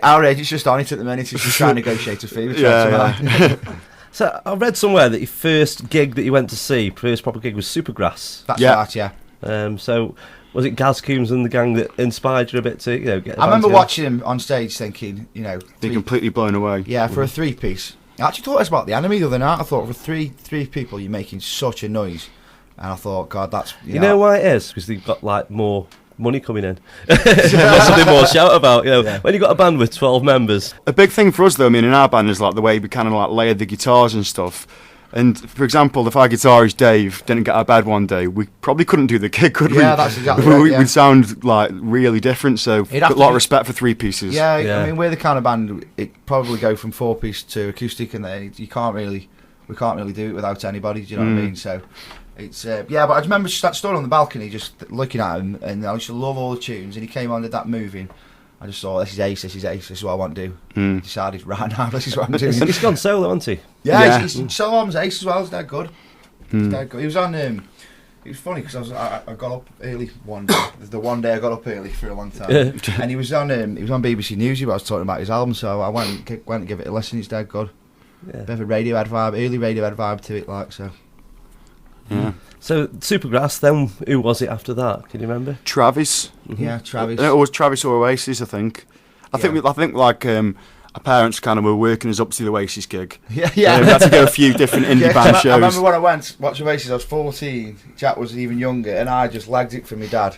Our agent's just on it at the minute. He's just trying to negotiate a fee.
So I read somewhere that your first gig that you went to see, first proper gig, was Supergrass.
That's right, yeah.
So was it Gaz Coombs and the gang that inspired you a bit to get?
I remember watching him on stage, thinking,
being completely blown away.
Yeah, for a 3-piece. I actually thought it was about the Enemy the other night. I thought for three people, you're making such a noise, and I thought, God, that's
you know why it is, because they've got like more money coming in. There's something more to shout about, when you've got a band with 12 members.
A big thing for us though, in our band, is like the way we kind of like layered the guitars and stuff. And for example, if our guitarist Dave didn't get out of bed one day, we probably couldn't do the gig, could we?
Yeah, that's exactly right.
We'd sound like really different. So got a lot of respect for 3 pieces.
Yeah, I mean, we're the kind of band, it probably go from 4-piece to acoustic, and then we can't really do it without anybody. Do you know what I mean? So it's but I remember stood on the balcony just looking at him, and I used to love all the tunes, and he came on, did that moving. I just thought, this is ace, this is what I want to do. Decided, right now, this is what I'm doing.
He's gone solo, hasn't he?
Yeah. He's solo on ace as well, he's dead good. He was on, it was funny because I got up early one day, the one day I got up early for a long time, and he was on BBC News, I was talking about his album, so I went and give it a listen, it's dead good. Yeah. Bit of a Radiohead vibe, early Radiohead vibe to it, like, so.
Yeah.
So Supergrass, then who was it after that? Can you remember?
Travis.
Yeah, Travis.
It was Travis or Oasis, I think. I think like our parents kind of were working us up to the Oasis gig.
Yeah.
We had to go a few different indie band shows.
I remember when I went watch Oasis, I was 14. Jack was even younger, and I just lagged it for my dad,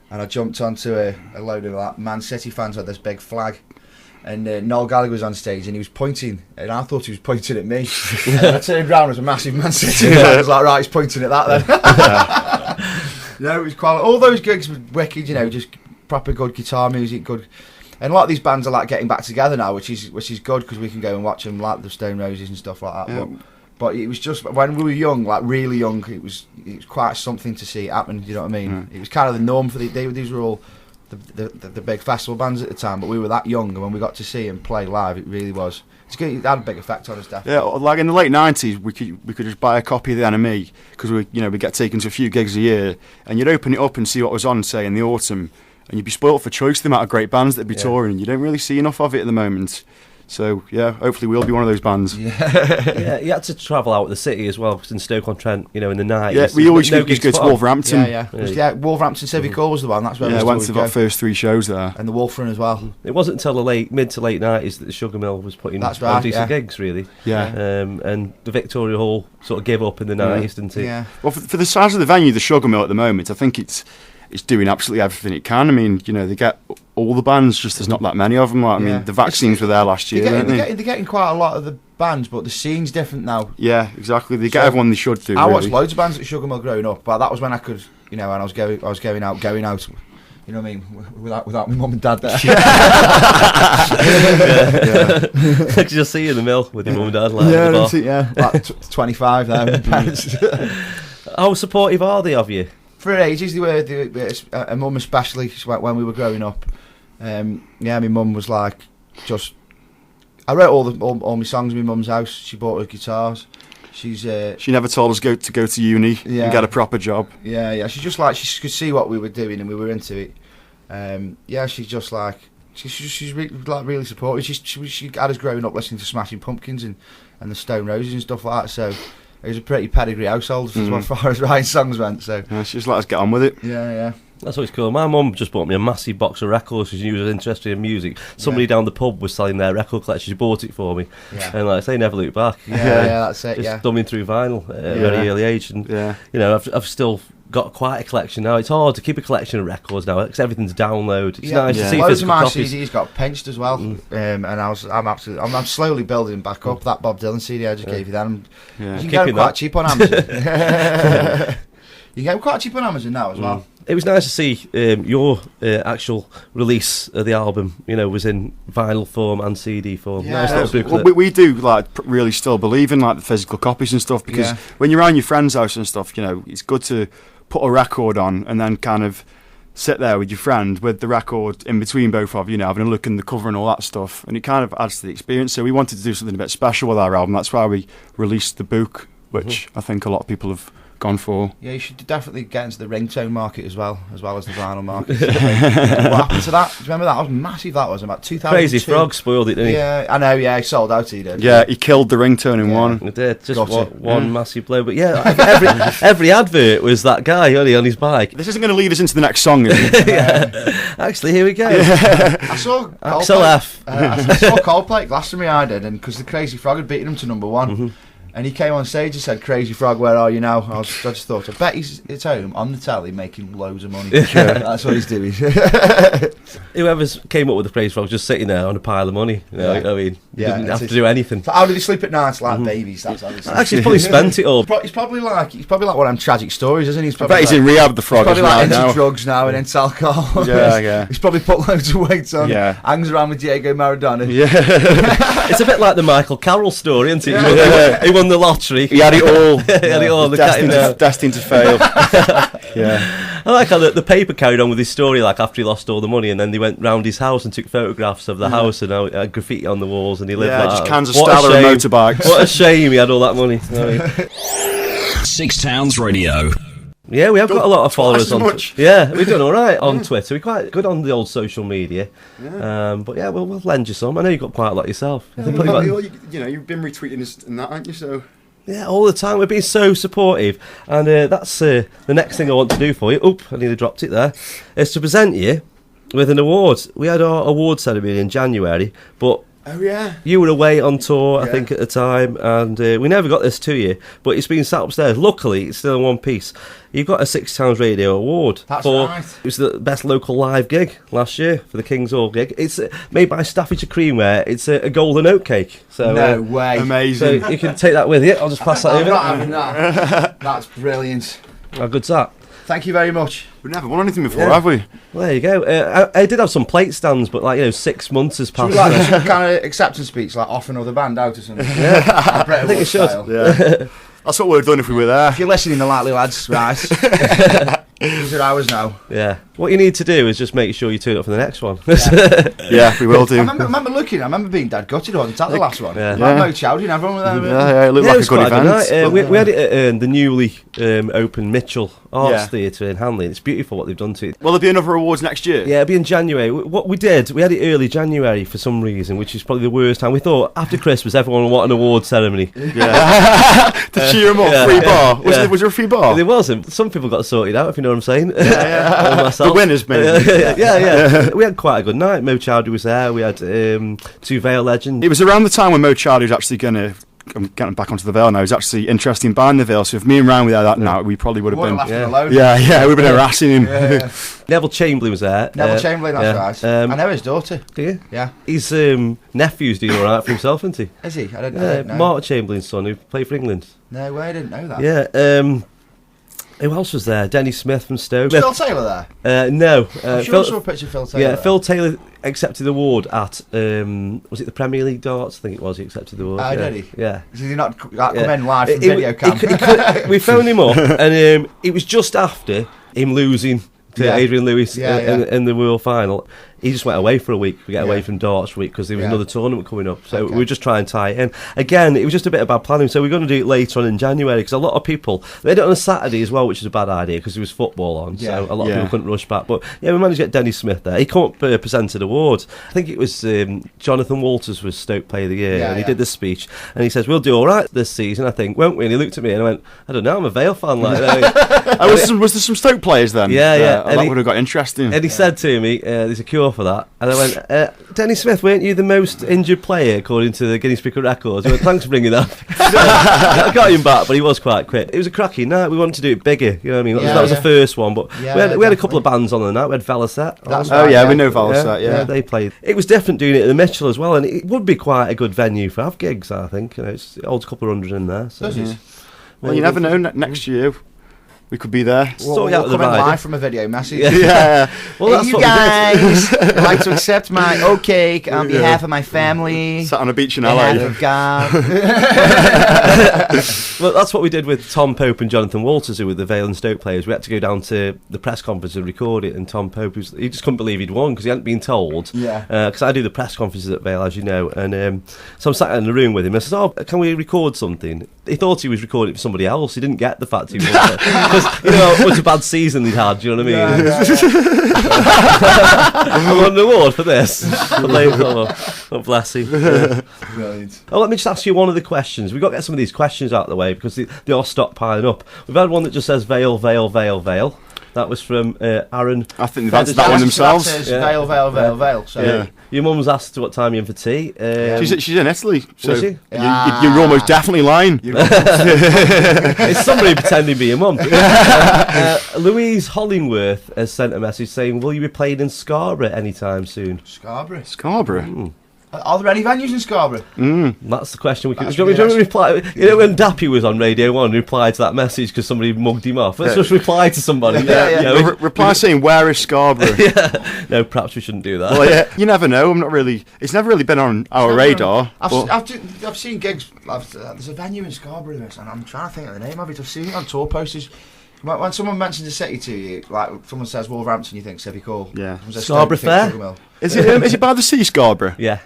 and I jumped onto a load of like Man City fans with this big flag. And Noel Gallagher was on stage and he was pointing, and I thought he was pointing at me. And I turned around, there was a massive Man City flag. I was like, right, he's pointing at that then. It was quite. All those gigs were wicked, just proper good guitar music, good. And a lot of these bands are like getting back together now, which is good because we can go and watch them, like the Stone Roses and stuff like that.
Yeah.
But it was just when we were young, like really young, it was quite something to see it happen. You know what I mean? It was kind of the norm for these were all the big festival bands at the time, but we were that young, and when we got to see them play live, it really was. It had a big effect on us, definitely.
Yeah, like in the late 90s, we could just buy a copy of the NME because we get taken to a few gigs a year, and you'd open it up and see what was on, say in the autumn, and you'd be spoilt for choice the amount of great bands that'd be touring. And you don't really see enough of it at the moment. So yeah, hopefully we'll be one of those bands.
Yeah, you had to travel out of the city as well, because in Stoke-on-Trent, in the night.
Yeah, we always used to go to Wolverhampton.
Yeah. Wolverhampton Civic Hall was the one. That's where we
went to the first 3 shows there,
and the Wolf Run as well.
It wasn't until the mid to late 90s that the Sugar Mill was putting on decent gigs, really.
Yeah,
and the Victoria Hall sort of gave up in the 90s, didn't it?
Yeah.
Well, for the size of the venue, the Sugar Mill at the moment, I think it's doing absolutely everything it can. I mean, they get all the bands, just there's not that many of them. Like, I mean, the Vaccines were there last year,
they're getting quite a lot of the bands, but the scene's different now.
Yeah, exactly. They get everyone they should do.
I watched loads of bands at Sugar Mill growing up, but that was when I could, when I was going out. You know what I mean? Without my mum and dad there.
Could you see you in the mill with your mum and dad?
Like 25 there.
How supportive are they of you?
For ages, they were. A mum especially when we were growing up. My mum was like, I wrote all my songs in my mum's house. She bought her guitars. She
never told us to go to uni and get a proper job.
Yeah. She just like she could see what we were doing and we were into it. She's just like she's really supportive. She had us growing up listening to Smashing Pumpkins and the Stone Roses and stuff like that. So it was a pretty pedigree household as far as writing songs went. So
she just let us get on with it.
Yeah.
That's what's cool. My mum just bought me a massive box of records because she was interested in music. Somebody down the pub was selling their record collection. She bought it for me, and like I say, never looked back.
Yeah, that's it.
Just thumbing through vinyl at a very early age, and I've still got quite a collection now. It's hard to keep a collection of records now because everything's download. It's nice to see
loads of my
copies.
CDs got pinched as well, and I'm slowly building back up that Bob Dylan CD I just gave you. Then you can get them quite cheap on Amazon. You can get them quite cheap on Amazon now as well.
It was nice to see your actual release of the album, was in vinyl form and CD form.
Yeah,
nice little booklet.
We do really still believe in the physical copies and stuff because when you're around your friend's house and stuff, it's good to put a record on and then kind of sit there with your friend with the record in between both of you, having a look in the cover and all that stuff, and it kind of adds to the experience. So we wanted to do something a bit special with our album. That's why we released the book, which I think a lot of people have gone for.
Yeah, you should definitely get into the ringtone market as well as the vinyl market. What happened to that? Do you remember that? That was massive. That was about 2002.
Crazy Frog spoiled it, didn't he?
Yeah, I know. Yeah, he sold out. He did.
Yeah, he killed the ringtone in one.
He did. Just one massive blow. But yeah, every advert was that guy only on his bike.
This isn't going to lead us into the next song, is it?
Actually, here we go.
I saw
Axel F.
I saw Coldplay at Glastonbury. I did, and because the Crazy Frog had beaten him to number one. Mm-hmm. And he came on stage and said, "Crazy Frog, where are you now?" I just thought, I bet he's at home on the telly making loads of money. That's what he's doing.
Whoever came up with the Crazy Frog just sitting there on a pile of money. He didn't have to do anything.
So how did he sleep at night? Like babies. That's how they sleep.
Actually, he's probably spent it all.
He's probably like one of them tragic stories, isn't he?
I bet he's in rehab. The Frog.
He's probably like into drugs now and into alcohol.
Yeah.
He's probably put loads of weight on. Yeah. Hangs around with Diego Maradona.
Yeah.
It's a bit like the Michael Carroll story, isn't it? Yeah. He won the lottery.
He had it all.
He had it all.
Destined to fail.
Yeah. I like how the paper carried on with his story, like after he lost all the money, and then they went round his house and took photographs of the house and had graffiti on the walls, and he lived like
just
that.
cans of Stella and motorbikes.
What a shame he had all that money.
Six Towns Radio.
Yeah, we have got a lot of followers on Twitter. Yeah, we've done all right on Twitter. We're quite good on the old social media. Yeah. But yeah, we'll lend you some. I know you've got quite a lot yourself.
Yeah, you've been retweeting us and that, haven't you? So
yeah, all the time. We're being so supportive. And that's the next thing I want to do for you. Oop, I nearly dropped it there. Is to present you with an award. We had our award ceremony in January, but
oh yeah,
you were away on tour, I think, at the time, and we never got this to you, but it's been sat upstairs. Luckily, it's still in one piece. You got a 6 Towns Radio Award.
That's right.
It was the best local live gig last year for the King's Hall gig. It's made by Staffordshire Creamware. It's a golden oat cake. So
no way.
Amazing.
So you can take that with you. I'll just pass that over.
I'm not having that. That's brilliant.
How good's that?
Thank you very much.
We've never won anything before, have we?
Well, there you go. I did have some plate stands, but 6 months has passed.
Like some kind of acceptance speech, like off another band out or something.
Yeah, I think it should.
Yeah. That's what we'd have done if we were there.
If you're listening, the likely lads, right? These are ours now.
Yeah. What you need to do is just make sure you turn up for the next one.
Yeah, we will do.
I remember being dead gutted, wasn't that the last one?
Yeah.
Like Mo Chowdy and everyone was there.
Yeah, it looked like a good event.
We had it at the newly opened Mitchell Arts Theatre in Hanley. It's beautiful what they've done to it.
Will there be another awards next year?
Yeah, it'll be in January. What we did, we had it early January for some reason, which is probably the worst time. We thought after Christmas everyone would want an award ceremony.
Yeah. To cheer them up, free bar. Was there a free bar?
There wasn't. Some people got sorted out, if you know what I'm saying.
The winners, maybe.
Yeah. We had quite a good night. Mo Chowdy was there. We had 2 Vale legends.
It was around the time when Mo Chowdy was actually going to... I'm getting back onto the Vale now. He's actually interested in buying the Vale. So if me and Ryan were there that night, we probably would have been...
Alone.
Yeah, we've been harassing him.
Yeah.
Neville Chamberlain was there.
Neville Chamberlain, that's right. I know his daughter.
Do you?
Yeah.
His nephew's doing all right for himself, isn't he?
Is he? I don't know.
Mark Chamberlain's son, who played for England.
No way, I didn't know that.
Yeah. Who else was there? Denny Smith from Stoke.
Was Phil Taylor
there? No.
I'm sure I saw a picture of Phil Taylor.
Yeah, Phil Taylor accepted the award at, was it the Premier League darts? I think it was, he accepted the award.
Did he?
Yeah.
Did he not come in live from video cam?
We phoned him up, and it was just after him losing to Adrian Lewis in the World Final. He just went away for a week. We get away from darts for a week because there was another tournament coming up. So we were just trying to tie it in. Again, it was just a bit of bad planning. So we're going to do it later on in January because a lot of people, they did it on a Saturday as well, which is a bad idea because there was football on. So a lot of people couldn't rush back. But yeah, we managed to get Denny Smith there. He came up presented awards. I think it was Jonathan Walters was Stoke Player of the Year, and he did this speech. And he says, "We'll do all right this season, I think, won't we?" And he looked at me and I went, "I don't know, I'm a Vale fan."
Was there some Stoke players then?
Yeah.
That would have got interesting.
And he said to me, "There's a cure for that." And I went, Denny Smith, weren't you the most injured player according to the Guinness Book of Records? I went, thanks for bringing that up. I got him back, but he was quite quick. It was a cracking night. We wanted to do it bigger, you know what I mean? That was the first one, but we had a couple of bands on the night. We had Vale.
We know Vale.
Yeah, they played. It was different doing it at the Mitchell as well, and it would be quite a good venue for have gigs, I think. It holds a couple of hundred in there. So.
Well, you never know, next year we could be there.
We'll come in live from a video message.
Yeah.
Well, that's
you
what
guys would like to accept my oat cake on behalf of my family.
Sat on a beach in
LA.
LA.
Of God.
Well, that's what we did with Tom Pope and Jonathan Walters, who were the Vale and Stoke players. We had to go down to the press conference and record it, and Tom Pope, he just couldn't believe he'd won because he hadn't been told.
Yeah.
Because I do the press conferences at Vale, as you know, and so I'm sat in the room with him. I said, "Oh, can we record something?" He thought he was recording it for somebody else. He didn't get the fact he was because it was a bad season he'd had. Do you know what I mean? I won an award for this. Oh, bless him.
Brilliant.
Oh, let me just ask you one of the questions. We've got to get some of these questions out of the way because they all stop piling up. We've had one that just says Vale, Vale, Vale, Vale. That was from Aaron.
I think that's that one themselves.
That says Vale. So
your mum was asked what time you're in for tea.
She's in Italy, so
was she?
You're almost definitely lying.
It's somebody pretending to be your mum. Louise Hollingworth has sent a message saying, "Will you be playing in Scarborough anytime soon?"
Scarborough. Are there any venues in Scarborough?
That's the question we could. Do you want me to reply? You know when Dappy was on Radio 1 and replied to that message because somebody mugged him off? Let's just reply to somebody.
Reply saying, "Where is Scarborough?"
No, perhaps we shouldn't do that.
Well, you never know. It's never really been on our radar.
I've seen gigs. There's a venue in Scarborough, and I'm trying to think of the name of it. I've seen it on tour posters. When someone mentions a city to you, like someone says Wolverhampton, you think Civic Hall.
Yeah.
Scarborough Fair.
Is it by the sea, Scarborough?
Yeah.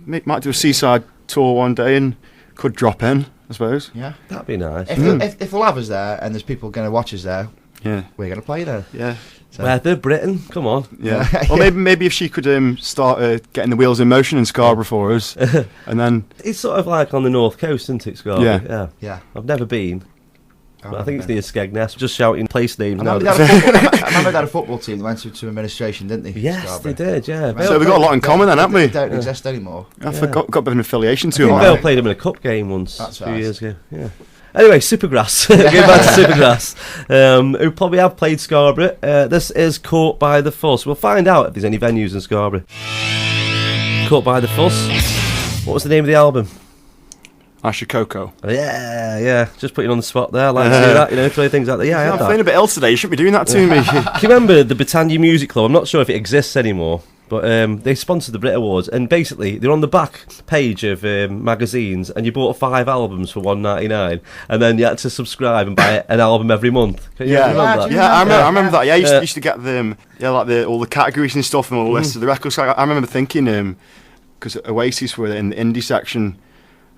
Might do a seaside tour one day and could drop in, I suppose.
Yeah,
that'd be nice.
If we'll have us there and there's people going to watch us there, we're going to play there.
Yeah.
So. Weather Britain, come on.
Yeah. Or maybe if she could start getting the wheels in motion in Scarborough for us, and then
it's sort of like on the north coast, isn't it, Scarborough?
Yeah.
I've never been. I think it's near Skegness. Just shouting place names now.
I remember they had a football team that went to administration, didn't they?
Yes, they did, yeah.
So we've got a lot in common then, haven't we?
They don't exist anymore.
I forgot, got a bit of an affiliation to them.
Vale played them in a cup game once,
That's
a few
right.
years ago. Yeah. Anyway, Supergrass. Going back to Supergrass, who probably have played Scarborough. This is Caught by the Fuss. We'll find out if there's any venues in Scarborough. Caught by the Fuss. What was the name of the album?
Asher Coco.
Yeah. Just putting you on the spot there. I like to do that, play things like that. Yeah, I had
I'm
that.
feeling a bit ill today. You shouldn't be doing that to me.
Can you remember the Britannia Music Club? I'm not sure if it exists anymore, but they sponsored the Brit Awards, and basically they're on the back page of magazines, and you bought 5 albums for $1.99, and then you had to subscribe and buy an album every month. Can you remember that?
Yeah, I remember that. Yeah, I used to get them. Yeah, like all the categories and stuff, and all the lists of the records. So I remember thinking, because Oasis were in the indie section.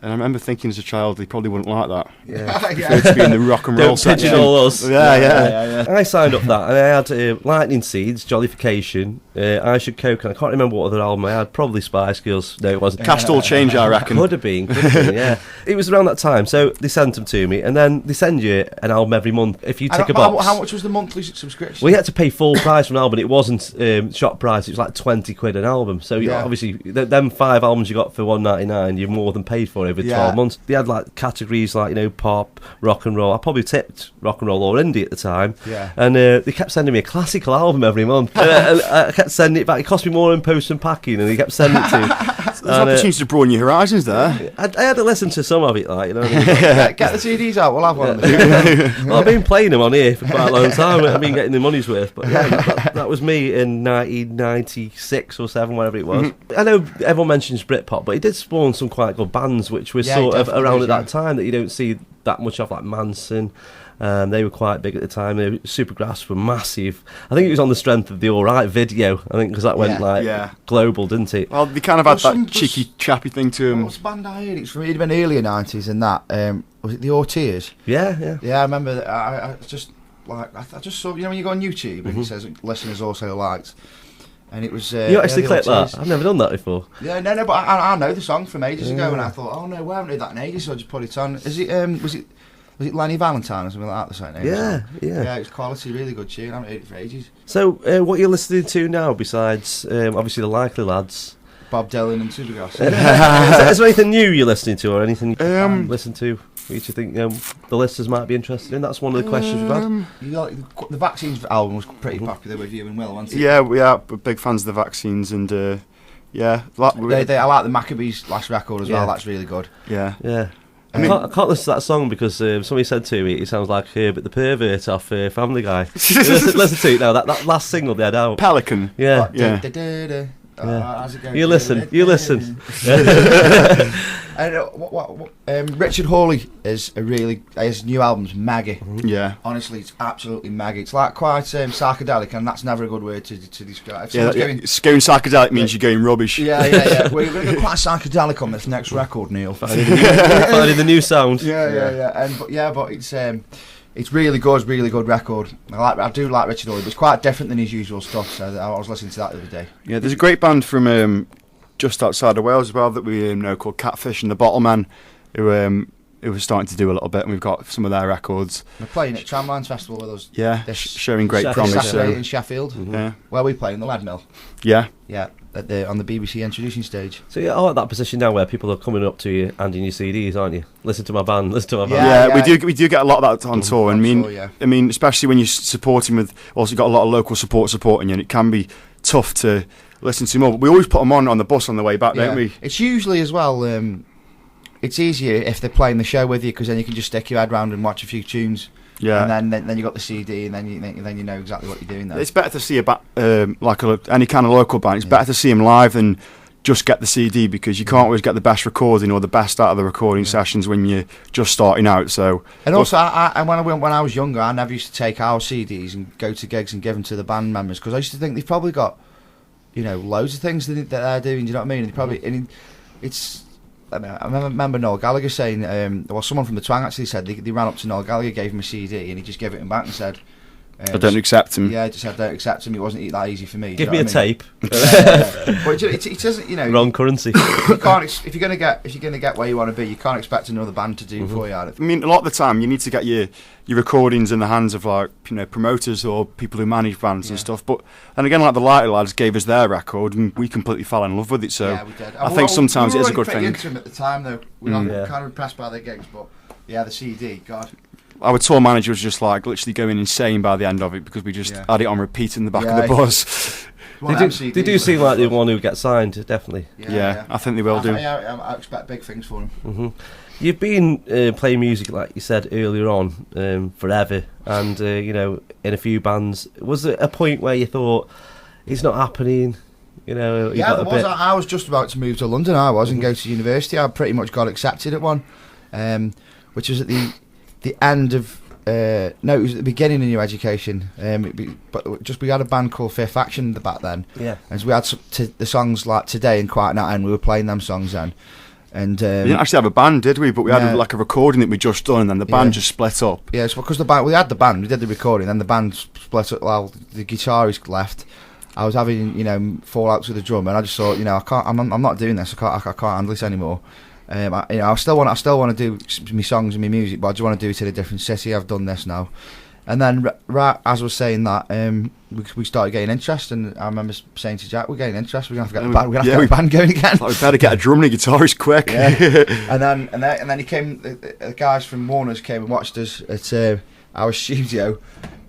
And I remember thinking as a child, they probably wouldn't like that.
Yeah.
Prefer to be in the rock and roll section.
Pigeonhole us.
Yeah.
I signed up for that, and I had Lightning Seeds, Jollification, I Should Coke, and I can't remember what other album I had. Probably Spice Girls. No, it wasn't.
Cast All Change, I reckon.
Could have been, yeah. It was around that time, so they sent them to me, and then they send you an album every month if you tick a box.
How much was the monthly subscription?
Well, you had to pay full price for an album. It wasn't shop price. It was like 20 quid an album. So obviously, them 5 albums you got for $1.99, you've more than paid for over 12 months. They had like categories like pop, rock and roll. I probably tipped rock and roll or indie at the time.
Yeah.
And they kept sending me a classical album every month. And I kept sending it back. It cost me more in post and packing, and they kept sending it to me.
There's an opportunity to broaden your horizons there.
I had to listen to some of it, like, What I mean?
Get the CDs out. We'll have one.
Well, I've been playing them on here for quite a long time. I've been getting the money's worth. But that was me in 1996 or 7, whatever it was. I know everyone mentions Britpop, but it did spawn some quite good bands, which were sort of around at that time that you don't see that much of, like Manson. They were quite big at the time. Supergrass were massive. I think it was on the strength of the All Right video. I think because that went global, didn't it?
Well, they kind of had that cheeky, chappy thing to them.
What's the band I heard? It's from even earlier 90s and that. Was it the Ortiers?
Yeah.
Yeah, I remember that. I just saw, when you go on YouTube and it says listeners also liked. And it was.
You actually clicked that? I've never done that before.
Yeah, no, but I know the song from ages ago, and I thought, oh no, we haven't heard that in ages, so I just put it on. Is it? Was it Lenny Valentine or something like that? The same name. Yeah, it's quality, really good tune. I haven't heard it for ages.
So, what are you listening to now besides obviously the Likely Lads?
Bob Dylan and Supergrass.
Is there anything new you're listening to, or anything you listen to? Which you think the listeners might be interested in? That's one of the questions we've had.
The Vaccines album was pretty popular with you and Will, wasn't it?
Yeah, we are big fans of the Vaccines, and I like
the Maccabees last record as well. That's really good.
Yeah. I can't listen to that song because somebody said to me it sounds like Herbert the Pervert off Family Guy. listen to it now. That last single they had out.
Pelican.
Yeah.
How's it going?
You listen.
And Richard Hawley his new album's maggie.
Yeah.
Honestly, it's absolutely maggie. It's like quite psychedelic, and that's never a good word to describe.
Going psychedelic means you're going rubbish.
Yeah. We're going to go quite psychedelic on this next record, Neil.
Finding the new sound.
Yeah. But it's really good record. I do like Richard Hawley, but it's quite different than his usual stuff. So I was listening to that the other day.
Yeah, there's a great band from just outside of Wales as well that we know called Catfish and the Bottlemen, who was starting to do a little bit, and we've got some of their records.
They're playing at Tramlines Festival with us.
Yeah, showing great promise.
Saturday in Sheffield.
Yeah,
where we play in the Lead Mill.
Yeah.
On the BBC introducing stage.
So I like that position now where people are coming up to you handing you CDs, aren't you? Listen to my band.
Yeah, we do get a lot of that on tour. I mean, especially when you're supporting with, also got a lot of local support supporting you, and it can be tough to listen to more. But we always put them on the bus on the way back, don't we?
It's usually as well. It's easier if they're playing the show with you, because then you can just stick your head round and watch a few tunes.
Yeah,
and then you got the CD, and then you know exactly what you're doing there.
It's better to see any kind of local band. It's better to see them live than just get the CD, because you can't always get the best recording or the best out of the recording sessions when you're just starting out. So,
and also, when I was younger, I never used to take our CDs and go to gigs and give them to the band members, because I used to think they've probably got loads of things that they're doing. Do you know what I mean? And they probably I remember Noel Gallagher saying, someone from the Twang actually said they ran up to Noel Gallagher, gave him a CD, and he just gave it him back and said,
I don't accept him.
Yeah, just said, don't accept him. It wasn't that easy for me.
Give me a tape.
But it doesn't,
wrong currency.
You can't. If you're gonna get where you want to be, you can't expect another band to do for you. I
mean, a lot of the time, you need to get your recordings in the hands of promoters or people who manage bands and stuff. But and again, like the Lighty Lads gave us their record, and we completely fell in love with it. So
we did.
I think sometimes it is a good thing.
Into them at the time, though, we were kind of impressed by their gigs, but the CD, God.
Our tour manager was just literally going insane by the end of it, because we just had it on repeat in the back of the bus.
They do seem like the one who gets signed, definitely.
Yeah, I think they will do.
I expect big things for him.
Mm-hmm. You've been playing music, like you said earlier on, forever, and in a few bands. Was there a point where you thought it's not happening? There
was. I was just about to move to London. I was and go to university. I pretty much got accepted at one, which was at the end of. It was at the beginning of New Education. But we had a band called Fifth Action back then.
Yeah.
And so we had the songs like Today and Quiet Night, and we were playing them songs then. And
we didn't actually have a band, did we? But we had a recording that we just done, and then the band just split up.
Yeah, it's because we had the band, we did the recording, then the band split up. Well, the guitarist left. I was having fallouts with the drummer, and I just thought, I can't. I'm not doing this. I can't handle this anymore. I still want to do my songs and my music, but I just want to do it in a different city. I've done this now, and then right as I was saying that, we started getting interest, and I remember saying to Jack, "We're getting interest. We're gonna have to get the band going again.
We better get a drum and a guitarist quick."
Yeah. and then he came. The guys from Warner's came and watched us at our studio.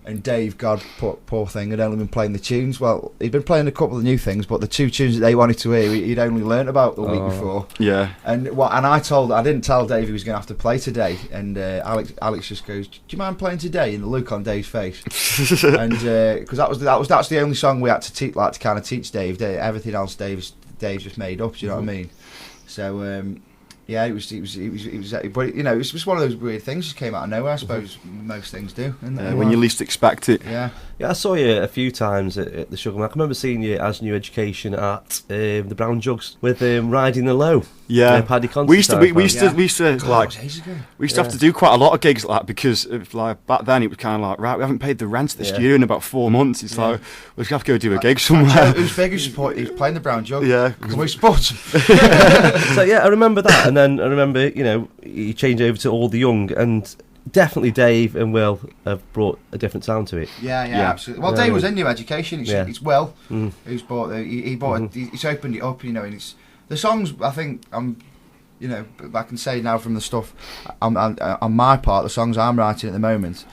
And Dave, God, poor thing, had only been playing the tunes. Well, he'd been playing a couple of new things, but the two tunes that they wanted to hear, he'd only learnt about the week before.
Yeah.
And I didn't tell Dave he was going to have to play Today. And Alex just goes, "Do you mind playing Today?" And the look on Dave's face. And because that's the only song we had to teach, to kind of teach Dave. Everything else Dave's just made up. Do you know what I mean? So. Yeah, it was, but it was just one of those weird things. Just came out of nowhere. I suppose most things do.
When you least expect it.
Yeah.
I saw you a few times at the Sugar Man. I can remember seeing you as New Education at the Brown Jugs with Riding the Low.
Yeah,
Paddy
we used to have to do quite a lot of gigs like that because back then it was kind of like, right, we haven't paid the rent at the studio in about 4 months. It's like we're gonna have to go do a gig somewhere.
Who's big? Who's support? He's playing the Brown Jug.
Yeah,
because we support him.
So I remember that, and then I remember he changed over to All the Young, and definitely Dave and Will have brought a different sound to it.
Yeah, absolutely. Well, Dave was in New Education. It's Will who's bought. He bought. He's opened it up, and it's the songs. I think I can say now from the stuff on my part, the songs I'm writing at the moment.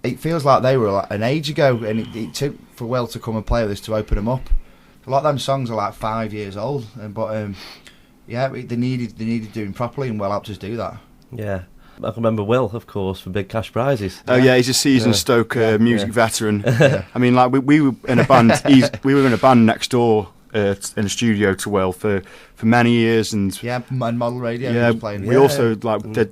It feels like they were an age ago, and it took for Will to come and play with us to open them up. A lot of them songs are like 5 years old, but they needed doing properly, and Will helped us do that.
Yeah. I can remember Will, of course, for Big Cash Prizes.
Oh yeah, he's a seasoned Stoke music veteran. I mean, we were in a band. We were in a band next door in a studio to Will for many years, and
Model Radio.
Yeah,
was playing.
We also did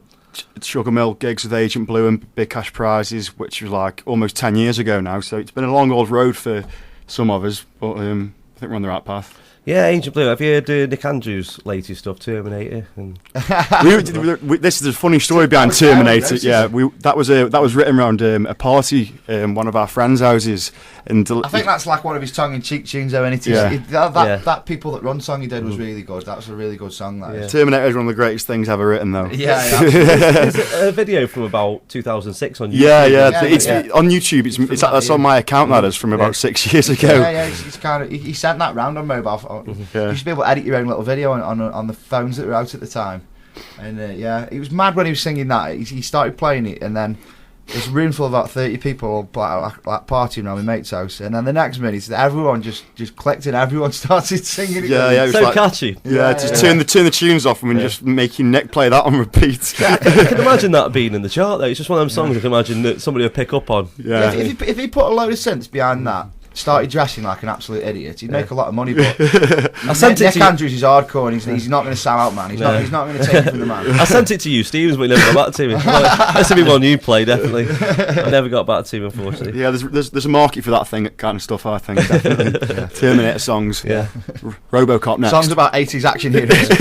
Sugar Mill gigs with Agent Blue and Big Cash Prizes, which was almost 10 years ago now. So it's been a long old road for some of us, but I think we're on the right path.
Yeah, Agent Blue. Have you heard Nick Andrews' latest stuff, Terminator? And
this is a funny story behind Terminator. Yeah, that was written around a party, one of our friends' houses, and
I think that's like one of his tongue-in-cheek tunes. Though, and that People That Run song he did was really good. That was a really good song. That is.
Terminator is one of the greatest things ever written, though.
Yeah.
Is it a video from about 2006 on YouTube?
Yeah. It's on YouTube. That's on my account. That is from about 6 years ago.
Yeah. It's kind of he sent that round on mobile phone. You used to be able to edit your own little video on the phones that were out at the time, and it was mad when he was singing that. He started playing it, and then there's a room full of about 30 people like partying around my mate's house, and then the next minute everyone just clicked and everyone started singing it.
Yeah, it was
so catchy.
Turn the tunes off and just making Nick play that on repeat.
I can imagine that being in the chart though. It's just one of them songs I can imagine that somebody would pick up on.
Yeah. If he put a load of synths behind that, started dressing like an absolute idiot, he'd make a lot of money. But Nick Andrews is hardcore, and he's not going to sell out, man. He's not going to take it from the man.
I sent it to you, Stevens, but he never got back to me. That's the one you play, definitely. I never got back to him, unfortunately.
Yeah, there's a market for that kind of stuff, I think. Definitely. Terminator songs.
Yeah.
RoboCop next.
Songs about 80s action heroes.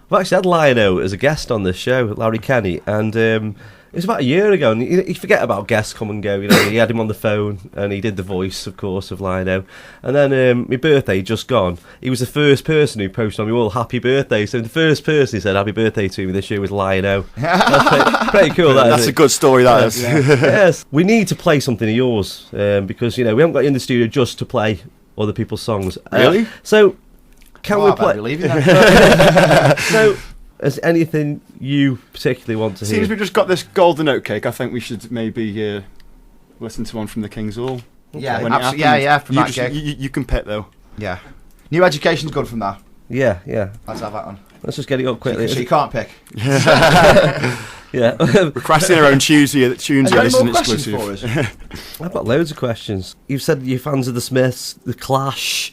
I've actually had Lionel as a guest on this show, Larry Kenny, and it was about a year ago, and you forget about guests come and go. He had him on the phone, and he did the voice, of course, of Lionel. And then my birthday just gone. He was the first person who posted on me all happy birthday. So the first person who said happy birthday to me this year was Lionel. That's pretty cool.
That's a good story. That is.
Yes, we need to play something of yours because we haven't got you in the studio just to play other people's songs.
Really?
So can we play? So. Is anything you particularly want to hear?
Since we've just got this golden oatcake, I think we should maybe listen to one from the King's Hall.
Yeah,
when it
absolutely.
happened.
Yeah, from
you
that gig.
You can pick though.
Yeah. New Education's good from that.
Yeah.
Let's have that on.
Let's just get it up quickly.
So you can't pick.
Yeah.
Requesting our own tunes here.
Have you any more questions for us?
I've got loads of questions. You've said you're fans of the Smiths, the Clash.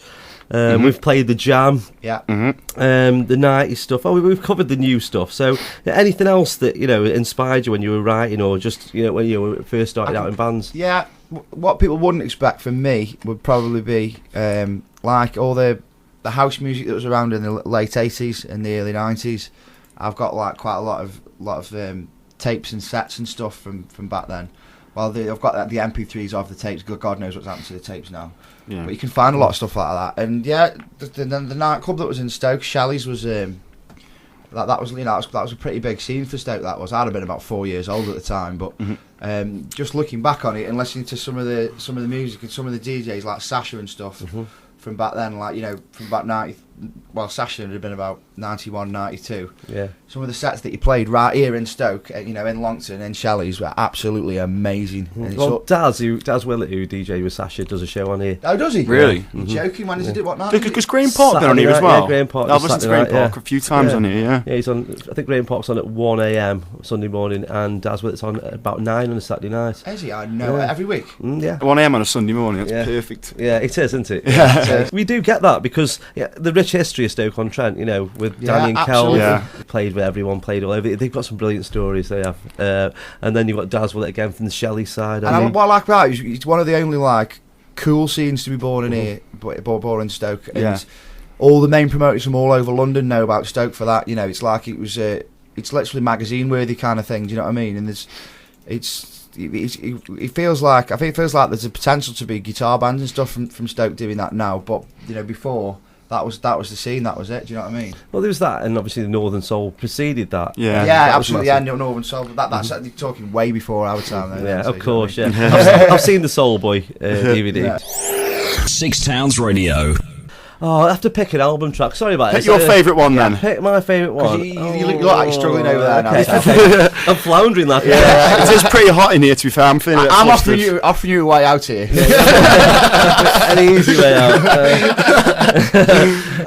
We've played the Jam.
Yeah.
The 90s stuff. Oh, we've covered the new stuff. So, anything else that inspired you when you were writing, or just when you were first started out in bands?
Yeah. What people wouldn't expect from me would probably be like all the house music that was around in the late 80s and the early 90s. I've got like quite a lot of tapes and sets and stuff from back then. Well, I've got the MP3s of the tapes. God knows what's happened to the tapes now. Yeah. But you can find a lot of stuff like that. And yeah, the nightclub that was in Stoke, Shelley's, was that was a pretty big scene for Stoke. That was. I'd have been about 4 years old at the time, but just looking back on it and listening to some of the music and some of the DJs like Sasha and stuff from back then, like from about 90. Well, Sasha would have been about 91, 92.
Yeah.
Some of the sets that you played right here in Stoke, in Longton and Shelley's, were absolutely amazing.
Well, Daz Willett, who DJ with Sasha, does a show on here.
Oh, does he?
Really?
You're joking? When does he do what night?
Because Graham Park been on here as well.
Yeah, Graham Park.
I've listened to Graham Park a few times on here. Yeah.
Yeah, he's on. I think Graham Park's on at 1 a.m. Sunday morning, and Daz Willett's on at about 9 on a Saturday night.
Is he? I know it every week.
Yeah.
1 a.m. on a Sunday morning. That's perfect.
Yeah, it is, isn't it? Yeah. So we do get that because the rich history of Stoke-on-Trent, with Danny and Kel, played with everyone, played all over. They've got some brilliant stories. They have, and then you've got Daz Willett again from the Shelley side.
And what I like about it, he's one of the only cool scenes to be born in here, born in Stoke. And all the main promoters from all over London know about Stoke for that. It's like it's literally magazine worthy kind of thing. Do you know what I mean? And it feels like there's a potential to be guitar bands and stuff from Stoke doing that now. But before. That was the scene. That was it. Do you know what I mean?
Well, there was that, and obviously the Northern Soul preceded that.
Yeah, absolutely. Yeah, Northern Soul. But that's talking way before our time. Though,
yeah, of course. Yeah, I've seen the Soul Boy DVD.
Yeah. Six Towns Radio.
Oh, I have to pick an album track. Sorry about it.
Pick your favourite one then.
Pick my favourite one.
You look like you're struggling over there now.
Okay. I'm floundering that.
Yeah, it is pretty hot in here. To be fair, I'm feeling.
I'm offering you a way out here.
An easy way out.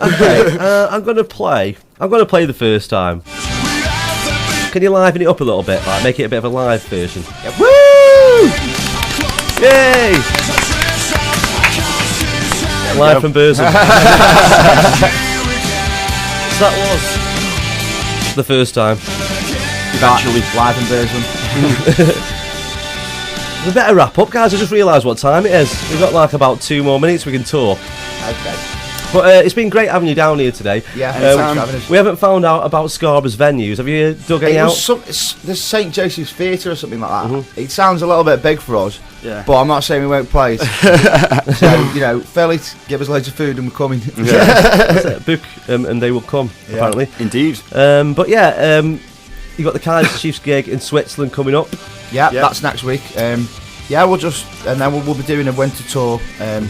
Okay, I'm gonna play the first time. Can you liven it up a little bit, like make it a bit of a live version?
Yeah. Woo!
Yay! Live from Bossons. So that was the first time.
Eventually, live in Bossons.
We better wrap up, guys. I just realised what time it is. We've got about 2 more minutes we can talk.
Okay.
But it's been great having you down here today.
Yeah,
we haven't found out about Scarborough's venues. Have you dug any out?
There's St Joseph's Theatre or something like that. It sounds a little bit big for us, but I'm not saying we won't play it. So, fill it, give us loads of food and we're coming.
That's it. Book and they will come, apparently.
Indeed.
You got the Kaiser Chiefs gig in Switzerland coming up.
Yeah, that's next week. We'll be doing a winter tour in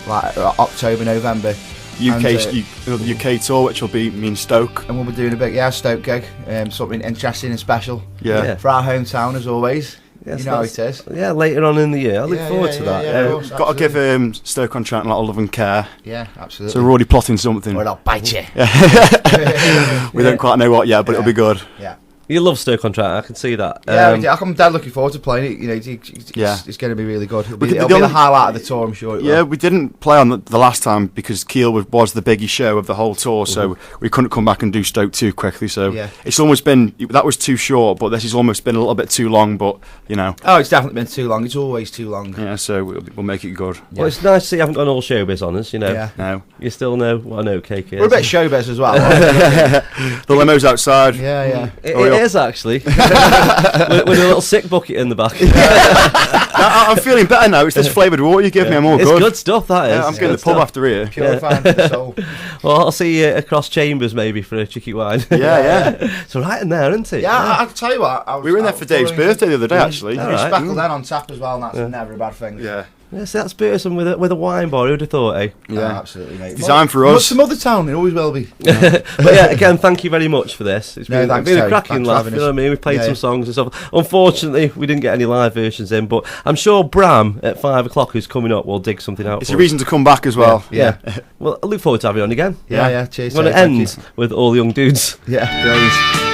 October, November.
UK tour, which will be me and Stoke,
and we'll be doing a big Stoke gig, something interesting and special. For our hometown as always. Yes, how it is.
Yeah, later on in the year. I look forward to that.
Got to give Stoke-on-Trent a lot of love and care.
Yeah, absolutely.
So we're already plotting something.
Or I'll bite you.
We don't quite know what yet, but it'll be good.
Yeah.
You love Stoke-on-Trent, I can see that.
I'm dead looking forward to playing it. It's going to be really good. It'll be the highlight of the tour, I'm sure.
We didn't play on the last time because Kiel was the biggest show of the whole tour, so we couldn't come back and do Stoke too quickly. So it's almost been, that was too short, but this has almost been a little bit too long. But
oh, it's definitely been too long. It's always too long.
Yeah, so we'll make it good.
Well, it's nice to see you haven't gone all showbiz on us.
No,
you still know what I know. Cake is.
We're a bit showbiz as well.
The limo's outside.
Yeah.
It is actually. With a little sick bucket in the back.
I'm feeling better now. It's this flavoured water you give me. I'm all good.
It's good stuff, that is.
I'm going to the pub after here.
Purifying for the soul.
Well, I'll see you across Chambers maybe for a chicky wine.
Yeah.
It's all right in there, isn't it?
Yeah, I'll tell you what.
We were in there for Dave's birthday the other day, actually.
There's speckle then on tap as well, and that's never a bad thing.
Yeah.
Yeah, see, that's Burton with a wine bar. Who'd have thought, eh?
Yeah, absolutely, mate.
Designed for us.
Some other town, it always will be.
But yeah, again, thank you very much for this. It's been a cracking laugh. You know what I mean? We played some songs and stuff. Unfortunately, we didn't get any live versions in, but I'm sure Bram at 5 o'clock, who's coming up, will dig something out.
It's a reason to come back as well.
Yeah. Well, I look forward to having you on again.
Yeah. Cheers.
You want to end with All Young Dudes?
Yeah, brilliant.